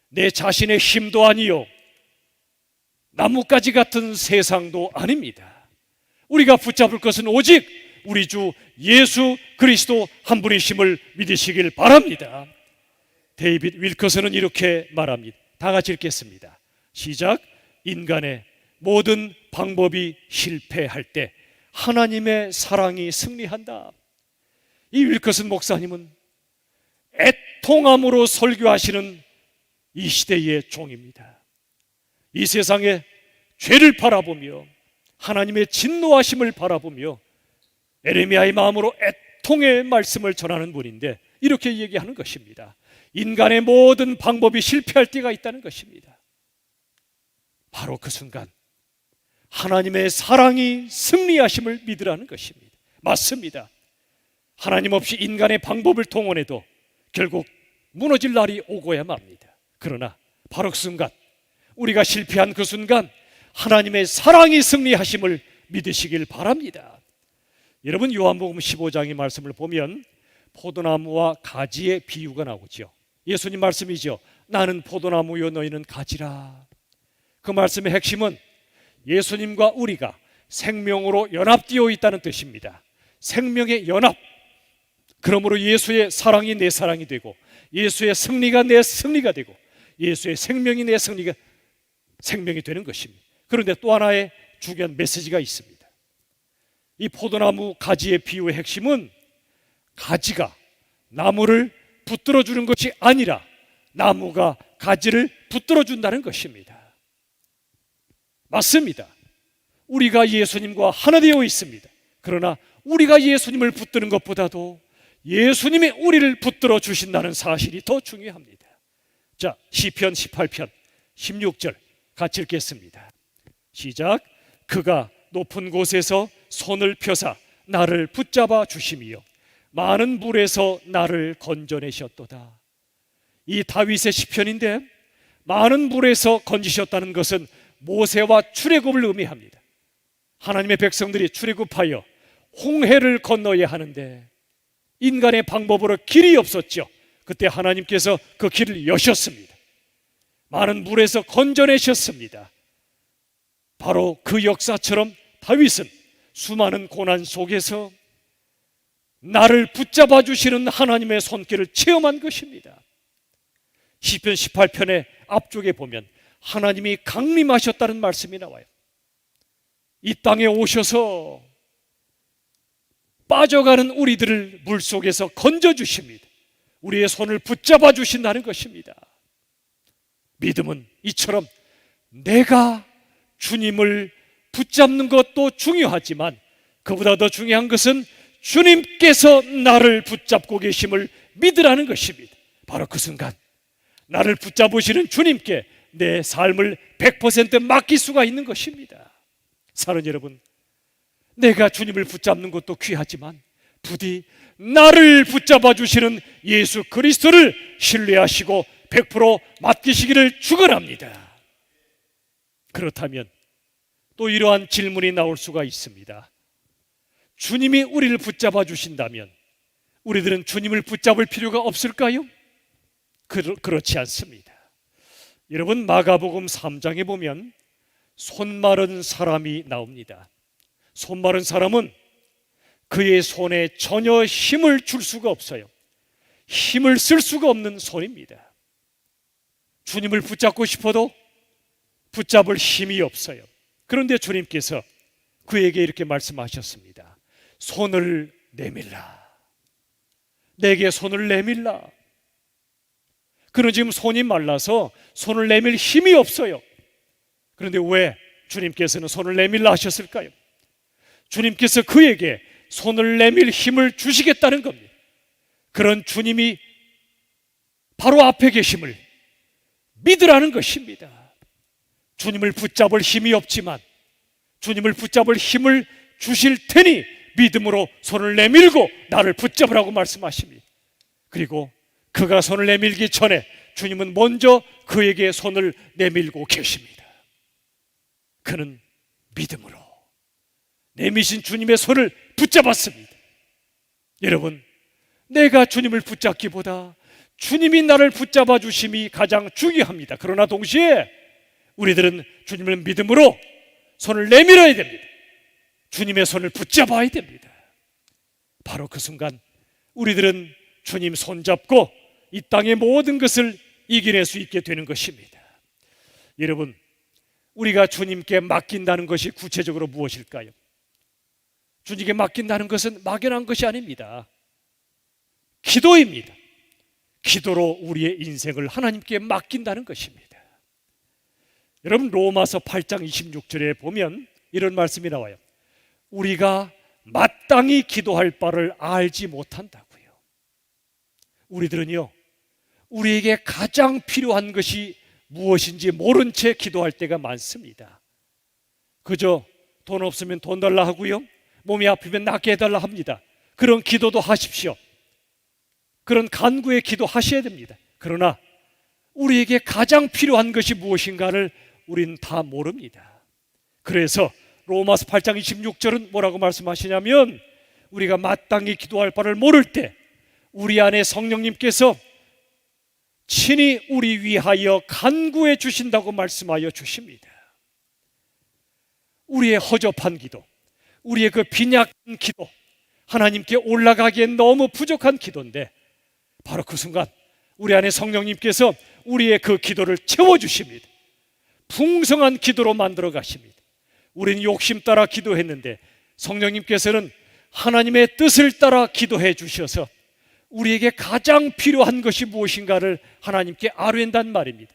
내 자신의 힘도 아니요 나뭇가지 같은 세상도 아닙니다. 우리가 붙잡을 것은 오직 우리 주 예수 그리스도 한 분이심을 믿으시길 바랍니다. 데이빗 윌커슨은 이렇게 말합니다. 다 같이 읽겠습니다. 시작. 인간의 모든 방법이 실패할 때 하나님의 사랑이 승리한다. 이 윌커슨 목사님은 애통함으로 설교하시는 이 시대의 종입니다. 이 세상에 죄를 바라보며 하나님의 진노하심을 바라보며 에레미야의 마음으로 애통의 말씀을 전하는 분인데 이렇게 얘기하는 것입니다. 인간의 모든 방법이 실패할 때가 있다는 것입니다. 바로 그 순간 하나님의 사랑이 승리하심을 믿으라는 것입니다. 맞습니다. 하나님 없이 인간의 방법을 동원해도 결국 무너질 날이 오고야 맙니다. 그러나 바로 그 순간, 우리가 실패한 그 순간 하나님의 사랑이 승리하심을 믿으시길 바랍니다. 여러분, 요한복음 15장의 말씀을 보면 포도나무와 가지의 비유가 나오죠. 예수님 말씀이죠. 나는 포도나무요 너희는 가지라. 그 말씀의 핵심은 예수님과 우리가 생명으로 연합되어 있다는 뜻입니다. 생명의 연합. 그러므로 예수의 사랑이 내 사랑이 되고 예수의 승리가 내 승리가 되고 예수의 생명이 내 생명이 되는 것입니다. 그런데 또 하나의 중요한 메시지가 있습니다. 이 포도나무 가지의 비유의 핵심은 가지가 나무를 붙들어 주는 것이 아니라 나무가 가지를 붙들어 준다는 것입니다. 맞습니다. 우리가 예수님과 하나 되어 있습니다. 그러나 우리가 예수님을 붙드는 것보다도 예수님이 우리를 붙들어 주신다는 사실이 더 중요합니다. 자, 시편 18편 16절 같이 읽겠습니다. 시작. 그가 높은 곳에서 손을 펴사 나를 붙잡아 주심이요 많은 물에서 나를 건져내셨도다. 이 다윗의 시편인데 많은 물에서 건지셨다는 것은 모세와 출애굽을 의미합니다. 하나님의 백성들이 출애굽하여 홍해를 건너야 하는데 인간의 방법으로 길이 없었죠. 그때 하나님께서 그 길을 여셨습니다. 많은 물에서 건져내셨습니다. 바로 그 역사처럼 다윗은 수많은 고난 속에서 나를 붙잡아 주시는 하나님의 손길을 체험한 것입니다. 시편 18편의 앞쪽에 보면 하나님이 강림하셨다는 말씀이 나와요. 이 땅에 오셔서 빠져가는 우리들을 물속에서 건져주십니다. 우리의 손을 붙잡아 주신다는 것입니다. 믿음은 이처럼 내가 주님을 붙잡는 것도 중요하지만 그보다 더 중요한 것은 주님께서 나를 붙잡고 계심을 믿으라는 것입니다. 바로 그 순간 나를 붙잡으시는 주님께 내 삶을 100% 맡길 수가 있는 것입니다. 사랑하는 여러분, 내가 주님을 붙잡는 것도 귀하지만 부디 나를 붙잡아 주시는 예수 그리스도를 신뢰하시고 100% 맡기시기를 축원합니다. 그렇다면 또 이러한 질문이 나올 수가 있습니다. 주님이 우리를 붙잡아 주신다면 우리들은 주님을 붙잡을 필요가 없을까요? 그렇지 않습니다. 여러분, 마가복음 3장에 보면 손 마른 사람이 나옵니다. 손 마른 사람은 그의 손에 전혀 힘을 줄 수가 없어요. 힘을 쓸 수가 없는 손입니다. 주님을 붙잡고 싶어도 붙잡을 힘이 없어요. 그런데 주님께서 그에게 이렇게 말씀하셨습니다. 손을 내밀라. 내게 손을 내밀라. 그는 지금 손이 말라서 손을 내밀 힘이 없어요. 그런데 왜 주님께서는 손을 내밀라 하셨을까요? 주님께서 그에게 손을 내밀 힘을 주시겠다는 겁니다. 그런 주님이 바로 앞에 계심을 믿으라는 것입니다. 주님을 붙잡을 힘이 없지만 주님을 붙잡을 힘을 주실 테니 믿음으로 손을 내밀고 나를 붙잡으라고 말씀하십니다. 그리고 그가 손을 내밀기 전에 주님은 먼저 그에게 손을 내밀고 계십니다. 그는 믿음으로 내미신 주님의 손을 붙잡았습니다. 여러분, 내가 주님을 붙잡기보다 주님이 나를 붙잡아 주심이 가장 중요합니다. 그러나 동시에 우리들은 주님을 믿음으로 손을 내밀어야 됩니다. 주님의 손을 붙잡아야 됩니다. 바로 그 순간 우리들은 주님 손잡고 이 땅의 모든 것을 이겨낼 수 있게 되는 것입니다. 여러분, 우리가 주님께 맡긴다는 것이 구체적으로 무엇일까요? 주님께 맡긴다는 것은 막연한 것이 아닙니다. 기도입니다. 기도로 우리의 인생을 하나님께 맡긴다는 것입니다. 여러분, 로마서 8장 26절에 보면 이런 말씀이 나와요. 우리가 마땅히 기도할 바를 알지 못한다고요. 우리들은요, 우리에게 가장 필요한 것이 무엇인지 모른 채 기도할 때가 많습니다. 그저 돈 없으면 돈 달라 하고요, 몸이 아프면 낫게 해달라 합니다. 그런 기도도 하십시오. 그런 간구의 기도 하셔야 됩니다. 그러나 우리에게 가장 필요한 것이 무엇인가를 우리는 다 모릅니다. 그래서 로마서 8장 26절은 뭐라고 말씀하시냐면 우리가 마땅히 기도할 바를 모를 때 우리 안에 성령님께서 친히 우리 위하여 간구해 주신다고 말씀하여 주십니다. 우리의 허접한 기도, 우리의 그 빈약한 기도, 하나님께 올라가기엔 너무 부족한 기도인데 바로 그 순간 우리 안에 성령님께서 우리의 그 기도를 채워주십니다. 풍성한 기도로 만들어 가십니다. 우리는 욕심 따라 기도했는데 성령님께서는 하나님의 뜻을 따라 기도해 주셔서 우리에게 가장 필요한 것이 무엇인가를 하나님께 아뢰는단 말입니다.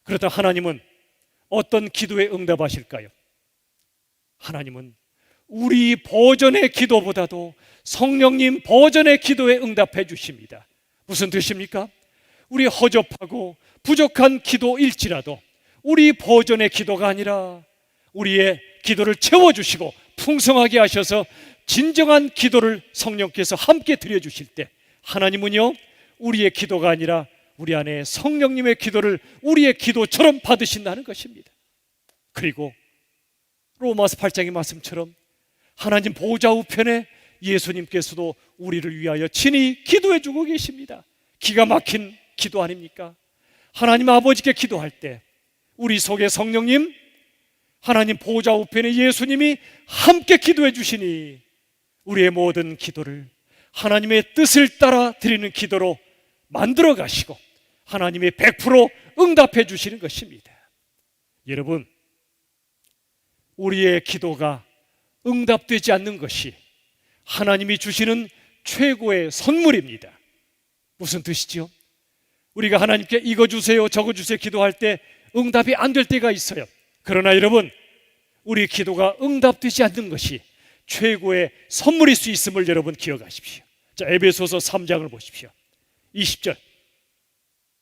그렇다 하나님은 어떤 기도에 응답하실까요? 하나님은 우리 버전의 기도보다도 성령님 버전의 기도에 응답해 주십니다. 무슨 뜻입니까? 우리 허접하고 부족한 기도일지라도 우리 버전의 기도가 아니라 우리의 기도를 채워주시고 풍성하게 하셔서 진정한 기도를 성령께서 함께 드려주실 때 하나님은요, 우리의 기도가 아니라 우리 안에 성령님의 기도를 우리의 기도처럼 받으신다는 것입니다. 그리고 로마서 8장의 말씀처럼 하나님 보좌 우편에 예수님께서도 우리를 위하여 친히 기도해 주고 계십니다. 기가 막힌 기도 아닙니까? 하나님 아버지께 기도할 때 우리 속에 성령님, 하나님 보좌 우편에 예수님이 함께 기도해 주시니 우리의 모든 기도를 하나님의 뜻을 따라 드리는 기도로 만들어 가시고 하나님의 100% 응답해 주시는 것입니다. 여러분, 우리의 기도가 응답되지 않는 것이 하나님이 주시는 최고의 선물입니다. 무슨 뜻이지요? 우리가 하나님께 이거 주세요, 저거 주세요 기도할 때 응답이 안 될 때가 있어요. 그러나 여러분, 우리 기도가 응답되지 않는 것이 최고의 선물일 수 있음을 여러분 기억하십시오. 자, 에베소서 3장을 보십시오. 20절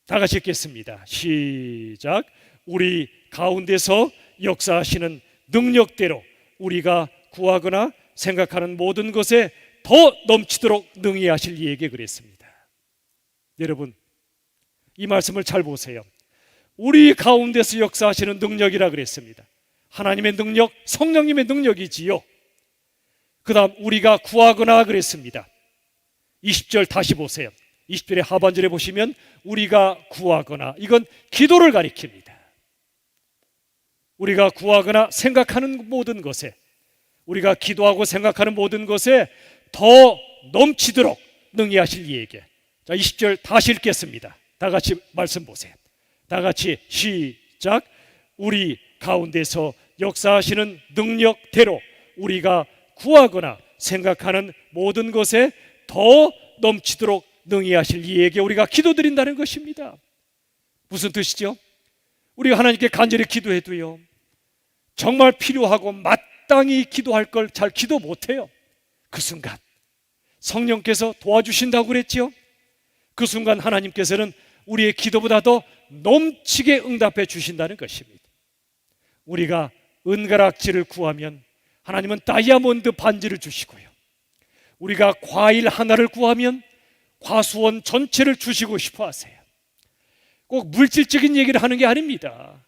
다 같이 읽겠습니다. 시작. 우리 가운데서 역사하시는 능력대로 우리가 구하거나 생각하는 모든 것에 더 넘치도록 능히 하실 이에게 그랬습니다. 여러분, 이 말씀을 잘 보세요. 우리 가운데서 역사하시는 능력이라 그랬습니다. 하나님의 능력, 성령님의 능력이지요. 그 다음 우리가 구하거나 그랬습니다. 20절 다시 보세요. 20절의 하반절에 보시면 우리가 구하거나, 이건 기도를 가리킵니다. 우리가 구하거나 생각하는 모든 것에, 우리가 기도하고 생각하는 모든 것에 더 넘치도록 능히 하실 이에게. 자, 20절 다시 읽겠습니다. 다 같이 말씀 보세요. 다 같이 시작. 우리 가운데서 역사하시는 능력대로 우리가 구하거나 생각하는 모든 것에 더 넘치도록 능히 하실 이에게 우리가 기도드린다는 것입니다. 무슨 뜻이죠? 우리가 하나님께 간절히 기도해도요, 정말 필요하고 마땅히 기도할 걸 잘 기도 못해요. 그 순간 성령께서 도와주신다고 그랬죠. 그 순간 하나님께서는 우리의 기도보다 더 넘치게 응답해 주신다는 것입니다. 우리가 은가락지를 구하면 하나님은 다이아몬드 반지를 주시고요, 우리가 과일 하나를 구하면 과수원 전체를 주시고 싶어 하세요. 꼭 물질적인 얘기를 하는 게 아닙니다.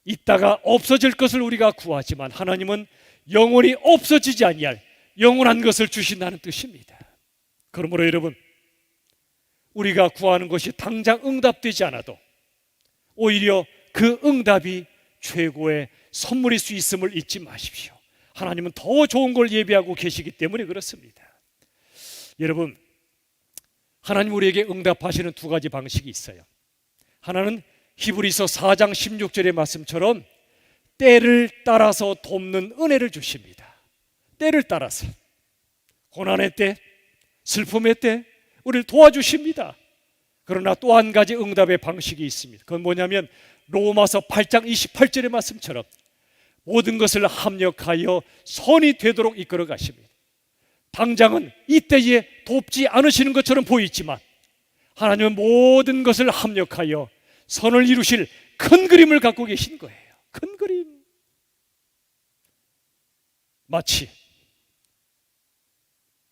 있다가 없어질 것을 우리가 구하지만 하나님은 영원히 없어지지 아니할 영원한 것을 주신다는 뜻입니다. 그러므로 여러분, 우리가 구하는 것이 당장 응답되지 않아도 오히려 그 응답이 최고의 선물일 수 있음을 잊지 마십시오. 하나님은 더 좋은 걸 예비하고 계시기 때문에 그렇습니다. 여러분, 하나님 우리에게 응답하시는 두 가지 방식이 있어요. 하나는 히브리서 4장 16절의 말씀처럼 때를 따라서 돕는 은혜를 주십니다. 때를 따라서 고난의 때, 슬픔의 때 우리를 도와주십니다. 그러나 또 한 가지 응답의 방식이 있습니다. 그건 뭐냐면 로마서 8장 28절의 말씀처럼 모든 것을 합력하여 선이 되도록 이끌어 가십니다. 당장은 이때에 돕지 않으시는 것처럼 보이지만 하나님은 모든 것을 합력하여 선을 이루실 큰 그림을 갖고 계신 거예요. 큰 그림. 마치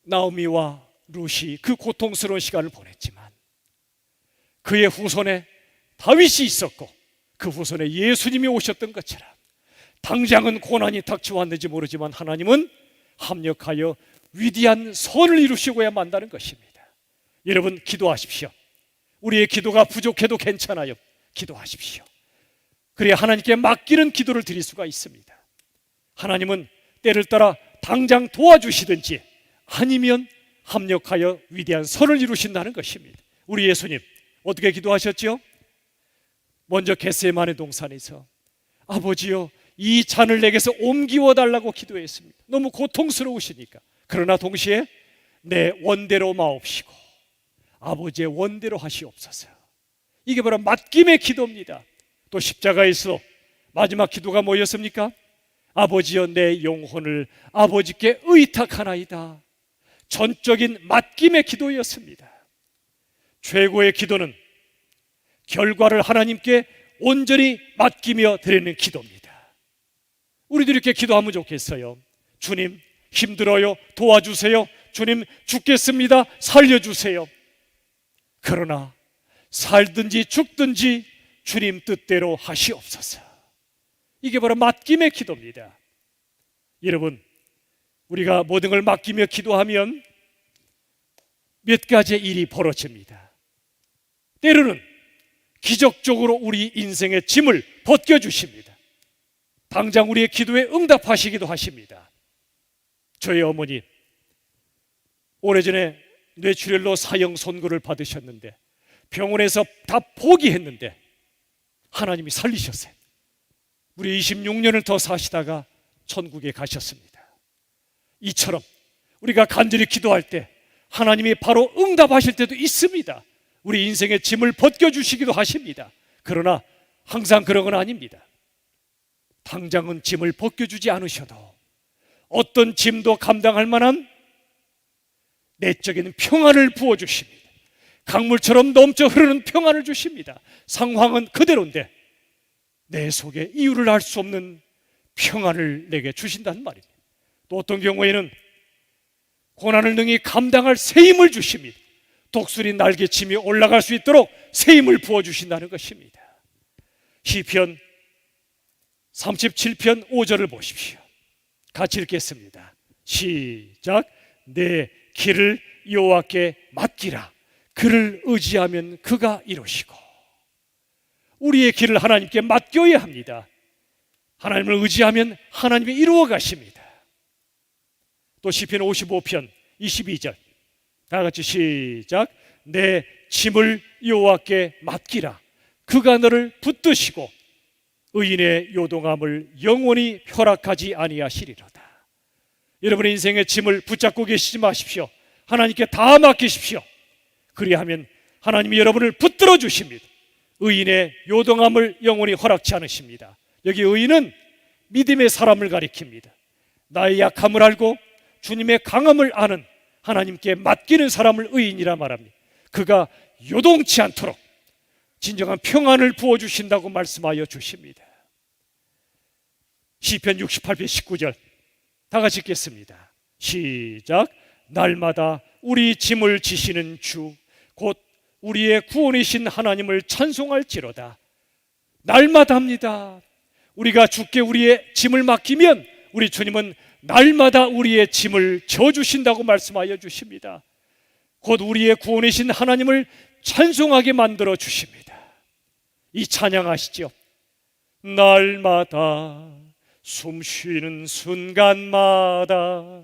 나오미와 룻이 그 고통스러운 시간을 보냈지만 그의 후손에 다윗이 있었고 그 후손에 예수님이 오셨던 것처럼 당장은 고난이 닥쳐왔는지 모르지만 하나님은 합력하여 위대한 선을 이루시고야 만다는 것입니다. 여러분, 기도하십시오. 우리의 기도가 부족해도 괜찮아요. 기도하십시오. 그래야 하나님께 맡기는 기도를 드릴 수가 있습니다. 하나님은 때를 따라 당장 도와주시든지 아니면 합력하여 위대한 선을 이루신다는 것입니다. 우리 예수님 어떻게 기도하셨죠? 먼저 겟세마네 동산에서 아버지여 이 잔을 내게서 옮기워 달라고 기도했습니다. 너무 고통스러우시니까. 그러나 동시에 내 원대로 마옵시고 아버지의 원대로 하시옵소서. 이게 바로 맡김의 기도입니다. 또 십자가에서 마지막 기도가 뭐였습니까? 아버지여 내 영혼을 아버지께 의탁하나이다. 전적인 맡김의 기도였습니다. 최고의 기도는 결과를 하나님께 온전히 맡기며 드리는 기도입니다. 우리도 이렇게 기도하면 좋겠어요. 주님 힘들어요, 도와주세요. 주님 죽겠습니다, 살려주세요. 그러나 살든지 죽든지 주님 뜻대로 하시옵소서. 이게 바로 맡김의 기도입니다. 여러분, 우리가 모든 걸 맡기며 기도하면 몇 가지의 일이 벌어집니다. 때로는 기적적으로 우리 인생의 짐을 벗겨주십니다. 당장 우리의 기도에 응답하시기도 하십니다. 저희 어머니 오래전에 뇌출혈로 사형 선고를 받으셨는데 병원에서 다 포기했는데 하나님이 살리셨어요. 우리 26년을 더 사시다가 천국에 가셨습니다. 이처럼 우리가 간절히 기도할 때 하나님이 바로 응답하실 때도 있습니다. 우리 인생의 짐을 벗겨주시기도 하십니다. 그러나 항상 그런 건 아닙니다. 당장은 짐을 벗겨주지 않으셔도 어떤 짐도 감당할 만한 내적인 평안을 부어주십니다. 강물처럼 넘쳐 흐르는 평안을 주십니다. 상황은 그대로인데 내 속에 이유를 알 수 없는 평안을 내게 주신다는 말입니다. 또 어떤 경우에는 고난을 능히 감당할 새 힘을 주십니다. 독수리 날개침이 올라갈 수 있도록 새 힘을 부어주신다는 것입니다. 시편 37편 5절을 보십시오. 같이 읽겠습니다. 시작. 내 길을 여호와께 맡기라. 그를 의지하면 그가 이루시고. 우리의 길을 하나님께 맡겨야 합니다. 하나님을 의지하면 하나님이 이루어 가십니다. 또 시편 55편 22절 다 같이 시작. 내 짐을 여호와께 맡기라. 그가 너를 붙드시고 의인의 요동함을 영원히 허락하지 아니하시리로다. 여러분의 인생의 짐을 붙잡고 계시지 마십시오. 하나님께 다 맡기십시오. 그리하면 하나님이 여러분을 붙들어 주십니다. 의인의 요동함을 영원히 허락치 않으십니다. 여기 의인은 믿음의 사람을 가리킵니다. 나의 약함을 알고 주님의 강함을 아는 하나님께 맡기는 사람을 의인이라 말합니다. 그가 요동치 않도록 진정한 평안을 부어주신다고 말씀하여 주십니다. 시편 68편 19절 다 같이 읽겠습니다. 시작. 날마다 우리 짐을 지시는 주 곧 우리의 구원이신 하나님을 찬송할지로다. 날마다 합니다. 우리가 주께 우리의 짐을 맡기면 우리 주님은 날마다 우리의 짐을 져주신다고 말씀하여 주십니다. 곧 우리의 구원이신 하나님을 찬송하게 만들어 주십니다. 이 찬양하시죠. 날마다 숨쉬는 순간마다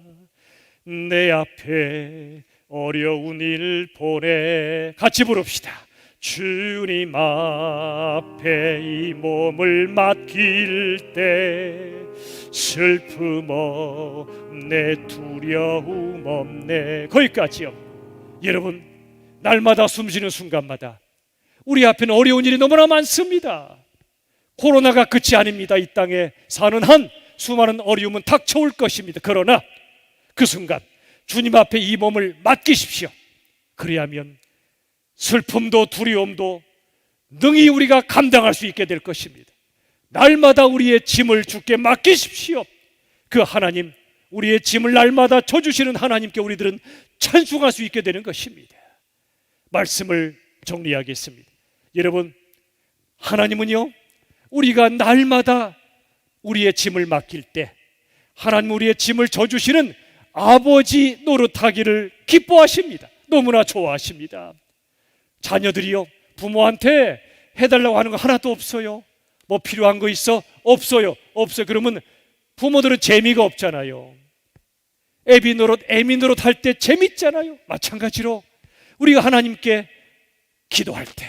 내 앞에 어려운 일 보내. 같이 부릅시다. 주님 앞에 이 몸을 맡길 때 슬픔 없네, 두려움 없네. 거기까지요. 여러분, 날마다 숨쉬는 순간마다 우리 앞에는 어려운 일이 너무나 많습니다. 코로나가 끝이 아닙니다. 이 땅에 사는 한 수많은 어려움은 닥쳐올 것입니다. 그러나 그 순간 주님 앞에 이 몸을 맡기십시오. 그리하면 슬픔도 두려움도 능히 우리가 감당할 수 있게 될 것입니다. 날마다 우리의 짐을 주께 맡기십시오. 그 하나님, 우리의 짐을 날마다 져주시는 하나님께 우리들은 찬송할 수 있게 되는 것입니다. 말씀을 정리하겠습니다. 여러분, 하나님은요, 우리가 날마다 우리의 짐을 맡길 때 하나님 우리의 짐을 져주시는 아버지 노릇하기를 기뻐하십니다. 너무나 좋아하십니다. 자녀들이요, 부모한테 해달라고 하는 거 하나도 없어요. 뭐 필요한 거 있어? 없어요. 그러면 부모들은 재미가 없잖아요. 애비 노릇, 애미 노릇 할 때 재밌잖아요. 마찬가지로 우리가 하나님께 기도할 때,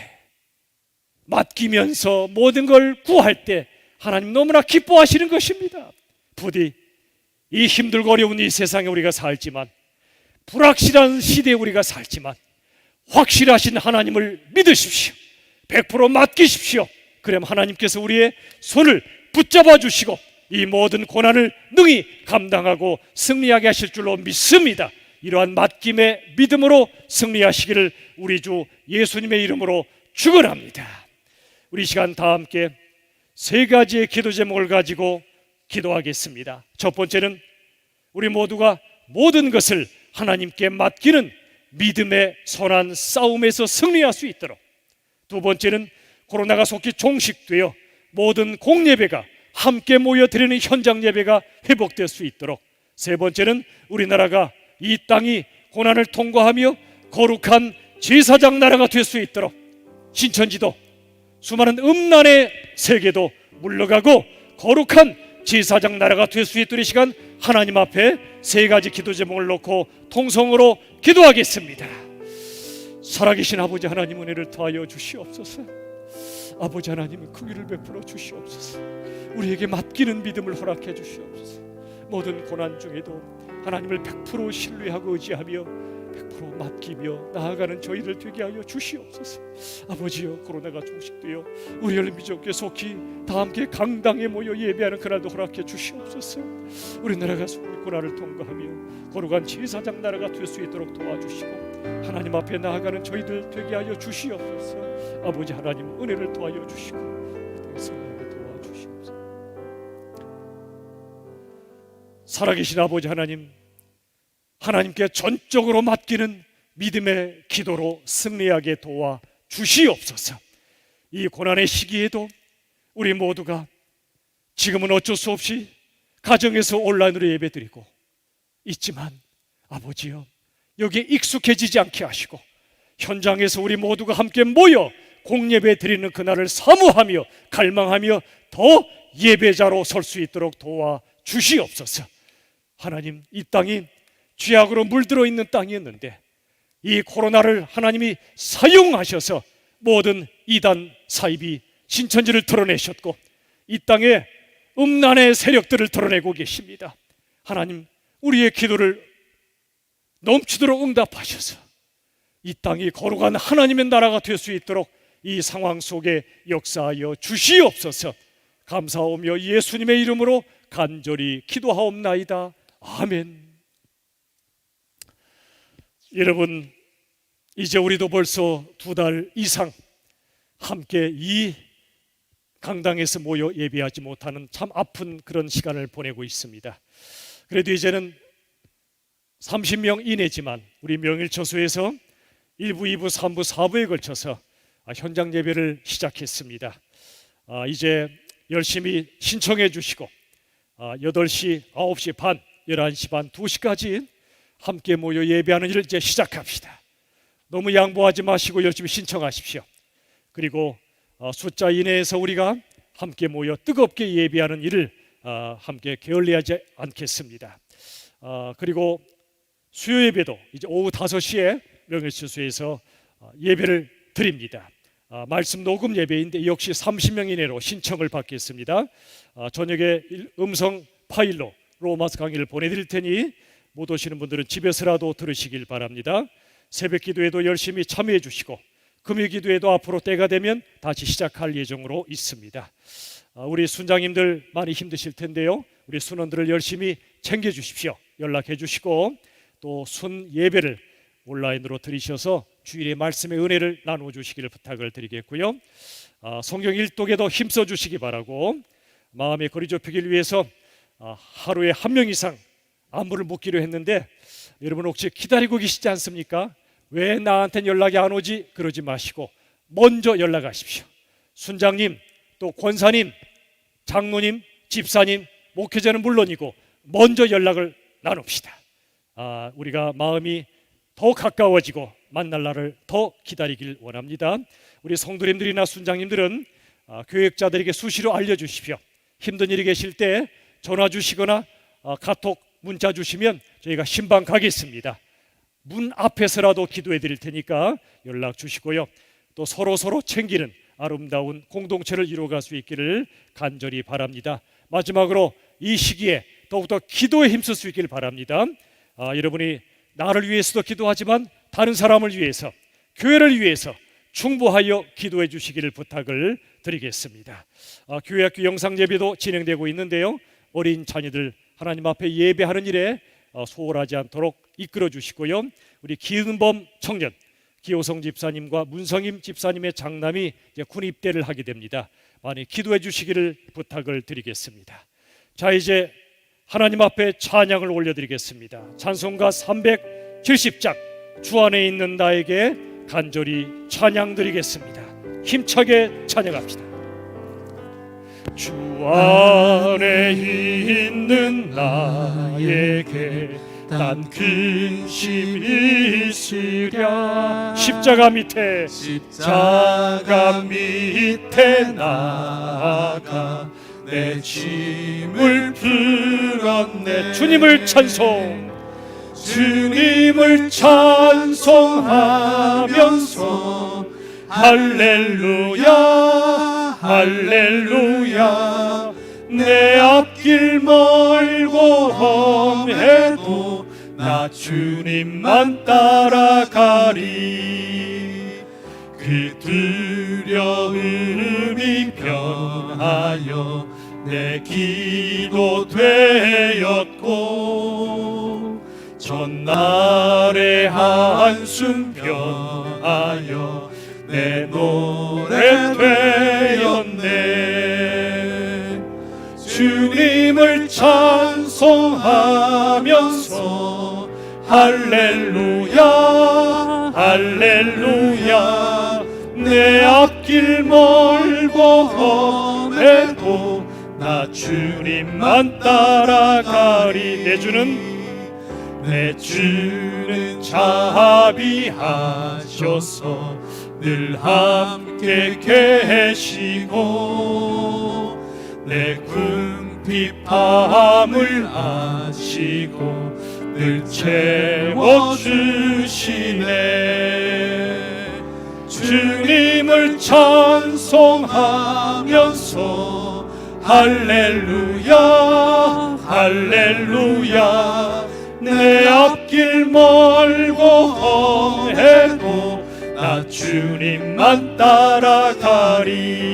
맡기면서 모든 걸 구할 때 하나님 너무나 기뻐하시는 것입니다. 부디 이 힘들고 어려운 이 세상에 우리가 살지만, 불확실한 시대에 우리가 살지만 확실하신 하나님을 믿으십시오. 100% 맡기십시오. 그럼 하나님께서 우리의 손을 붙잡아 주시고 이 모든 고난을 능히 감당하고 승리하게 하실 줄로 믿습니다. 이러한 맡김의 믿음으로 승리하시기를 우리 주 예수님의 이름으로 축원합니다. 우리 시간 다 함께 세 가지의 기도 제목을 가지고 기도하겠습니다. 첫 번째는 우리 모두가 모든 것을 하나님께 맡기는 믿음의 선한 싸움에서 승리할 수 있도록, 두 번째는 코로나가 속히 종식되어 모든 공예배가 함께 모여 드리는 현장 예배가 회복될 수 있도록, 세 번째는 우리나라가 이 땅이 고난을 통과하며 거룩한 제사장 나라가 될 수 있도록 신천지도 수많은 음란의 세계도 물러가고 거룩한 제사장 나라가 될 수 있도록 이 시간 하나님 앞에 세 가지 기도 제목을 놓고 통성으로 기도하겠습니다. 살아계신 아버지 하나님, 은혜를 더하여 주시옵소서. 아버지 하나님, 긍휼을 베풀어 주시옵소서. 우리에게 맡기는 믿음을 허락해 주시옵소서. 모든 고난 중에도 하나님을 100% 신뢰하고 의지하며 100% 맡기며 나아가는 저희들 되게 하여 주시옵소서. 아버지여, 코로나가 종식되어 우리 열린민족교회 속히 다 함께 강당에 모여 예배하는 그날도 허락해 주시옵소서. 우리나라가 고난을 통과하며 거룩한 제사장 나라가 될 수 있도록 도와주시고 하나님 앞에 나아가는 저희들 되게 하여 주시옵소서. 아버지 하나님, 은혜를 도와여 주시고 성령을 도와주시옵소서. 살아계신 아버지 하나님, 하나님께 전적으로 맡기는 믿음의 기도로 승리하게 도와 주시옵소서. 이 고난의 시기에도 우리 모두가 지금은 어쩔 수 없이 가정에서 온라인으로 예배드리고 있지만 아버지여, 여기에 익숙해지지 않게 하시고 현장에서 우리 모두가 함께 모여 공예배 드리는 그날을 사모하며 갈망하며 더 예배자로 설 수 있도록 도와 주시옵소서. 하나님, 이 땅이 죄악으로 물들어 있는 땅이었는데 이 코로나를 하나님이 사용하셔서 모든 이단 사입이 신천지를 드러내셨고 이 땅에 음란의 세력들을 드러내고 계십니다. 하나님, 우리의 기도를 넘치도록 응답하셔서 이 땅이 거룩한 하나님의 나라가 될 수 있도록 이 상황 속에 역사하여 주시옵소서. 감사하며 예수님의 이름으로 간절히 기도하옵나이다. 아멘. 여러분, 이제 우리도 벌써 2달 이상 함께 이 강당에서 모여 예배하지 못하는 참 아픈 그런 시간을 보내고 있습니다. 그래도 이제는 30명 이내지만 우리 명일처소에서 1부, 2부, 3부, 4부에 걸쳐서 현장 예배를 시작했습니다. 이제 열심히 신청해 주시고 8시, 9시 반, 11시 반, 2시까지 함께 모여 예배하는 일을 이제 시작합시다. 너무 양보하지 마시고 열심히 신청하십시오. 그리고 숫자 이내에서 우리가 함께 모여 뜨겁게 예배하는 일을 함께 게을리하지 않겠습니다. 그리고 수요 예배도 이제 오후 5시에 명예치수에서 예배를 드립니다. 말씀 녹음 예배인데 역시 30명 이내로 신청을 받겠습니다. 저녁에 음성 파일로 로마서 강의를 보내드릴 테니 못 오시는 분들은 집에서라도 들으시길 바랍니다. 새벽 기도에도 열심히 참여해 주시고 금요 기도에도 앞으로 때가 되면 다시 시작할 예정으로 있습니다. 우리 순장님들 많이 힘드실 텐데요, 우리 순원들을 열심히 챙겨 주십시오. 연락해 주시고 또 순 예배를 온라인으로 들으셔서 주일의 말씀의 은혜를 나누어 주시기를 부탁을 드리겠고요. 성경 일독에도 힘써 주시기 바라고, 마음의 거리 좁히기를 위해서 하루에 1명 이상 안부를 묻기로 했는데 여러분 혹시 기다리고 계시지 않습니까? 왜 나한테는 연락이 안 오지? 그러지 마시고 먼저 연락하십시오. 순장님, 또 권사님, 장로님, 집사님, 목회자는 물론이고 먼저 연락을 나눕시다. 우리가 마음이 더 가까워지고 만날 날을 더 기다리길 원합니다. 우리 성도님들이나 순장님들은 교역자들에게 수시로 알려주십시오. 힘든 일이 계실 때 전화 주시거나 카톡 문자 주시면 저희가 신방 가겠습니다. 문 앞에서라도 기도해 드릴 테니까 연락 주시고요. 또 서로 챙기는 아름다운 공동체를 이루어갈 수 있기를 간절히 바랍니다. 마지막으로 이 시기에 더욱더 기도에 힘쓸 수 있기를 바랍니다. 여러분이 나를 위해서도 기도하지만 다른 사람을 위해서, 교회를 위해서 충보하여 기도해 주시기를 부탁을 드리겠습니다. 교회학교 영상예배도 진행되고 있는데요, 어린 자녀들 하나님 앞에 예배하는 일에 소홀하지 않도록 이끌어 주시고요, 우리 기은범 청년 기호성 집사님과 문성임 집사님의 장남이 이제 군 입대를 하게 됩니다. 많이 기도해 주시기를 부탁을 드리겠습니다. 자, 이제 하나님 앞에 찬양을 올려드리겠습니다. 찬송가 370장 주 안에 있는 나에게 간절히 찬양 드리겠습니다. 힘차게 찬양합시다. 주 안에 있는 나에게 난 근심 있으랴. 십자가 밑에 나아가 내 짐을 풀었네. 주님을 찬송하면서 할렐루야 할렐루야. 내 앞길 멀고 험해도 나 주님만 따라가리. 그 두려움이 변하여 내 기도 되었고 전날의 한숨 변하여 내 노래 되었네. 주님을 찬송하면서 할렐루야 할렐루야. 내 앞길 멀고 험해도 나 주님만 따라가리. 내 주는 자비하셔서 늘 함께 계시고 내 궁핍함을 아시고 늘 채워주시네. 주님을 찬송하면서 할렐루야 할렐루야. 내 앞길 멀고 험해도 나 주님만 따라가리.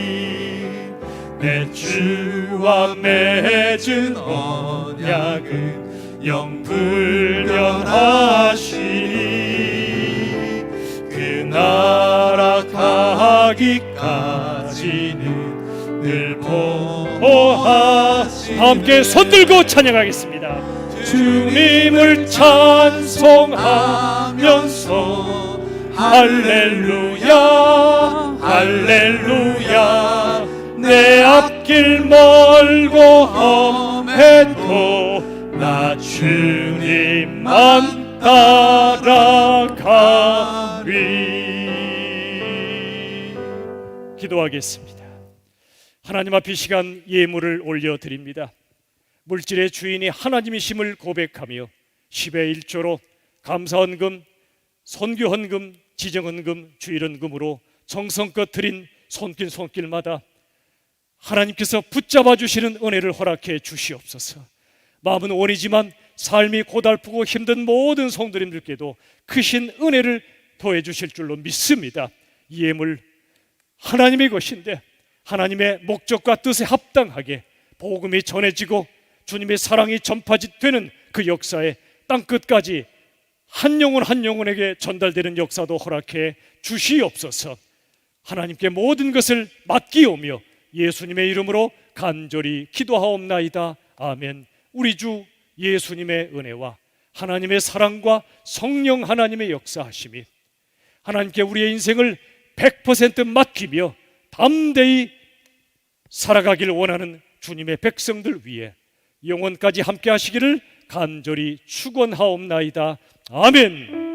내 주와 맺은 언약은 영불변하시니 그 나라 가기까지는 늘 보호하시네. 함께 손들고 찬양하겠습니다. 주님을 찬송하면서 할렐루야 할렐루야. 내 앞길 멀고 험해도 나 주님만 따라가리. 기도하겠습니다. 하나님 앞 이 시간 예물을 올려드립니다. 물질의 주인이 하나님이심을 고백하며 10의 1조로 감사헌금, 선교헌금, 지정헌금, 주일헌금으로 정성껏 드린 손길마다 하나님께서 붙잡아 주시는 은혜를 허락해 주시옵소서. 마음은 원이지만 삶이 고달프고 힘든 모든 성도님들께도 크신 은혜를 더해 주실 줄로 믿습니다. 이 예물 하나님의 것인데 하나님의 목적과 뜻에 합당하게 복음이 전해지고 주님의 사랑이 전파되는 그 역사에 땅끝까지 한 영혼 한 영혼에게 전달되는 역사도 허락해 주시옵소서. 하나님께 모든 것을 맡기오며 예수님의 이름으로 간절히 기도하옵나이다. 아멘. 우리 주 예수님의 은혜와 하나님의 사랑과 성령 하나님의 역사하심이 하나님께 우리의 인생을 100% 맡기며 담대히 살아가길 원하는 주님의 백성들 위해 영원까지 함께 하시기를 간절히 축원하옵나이다. 아멘.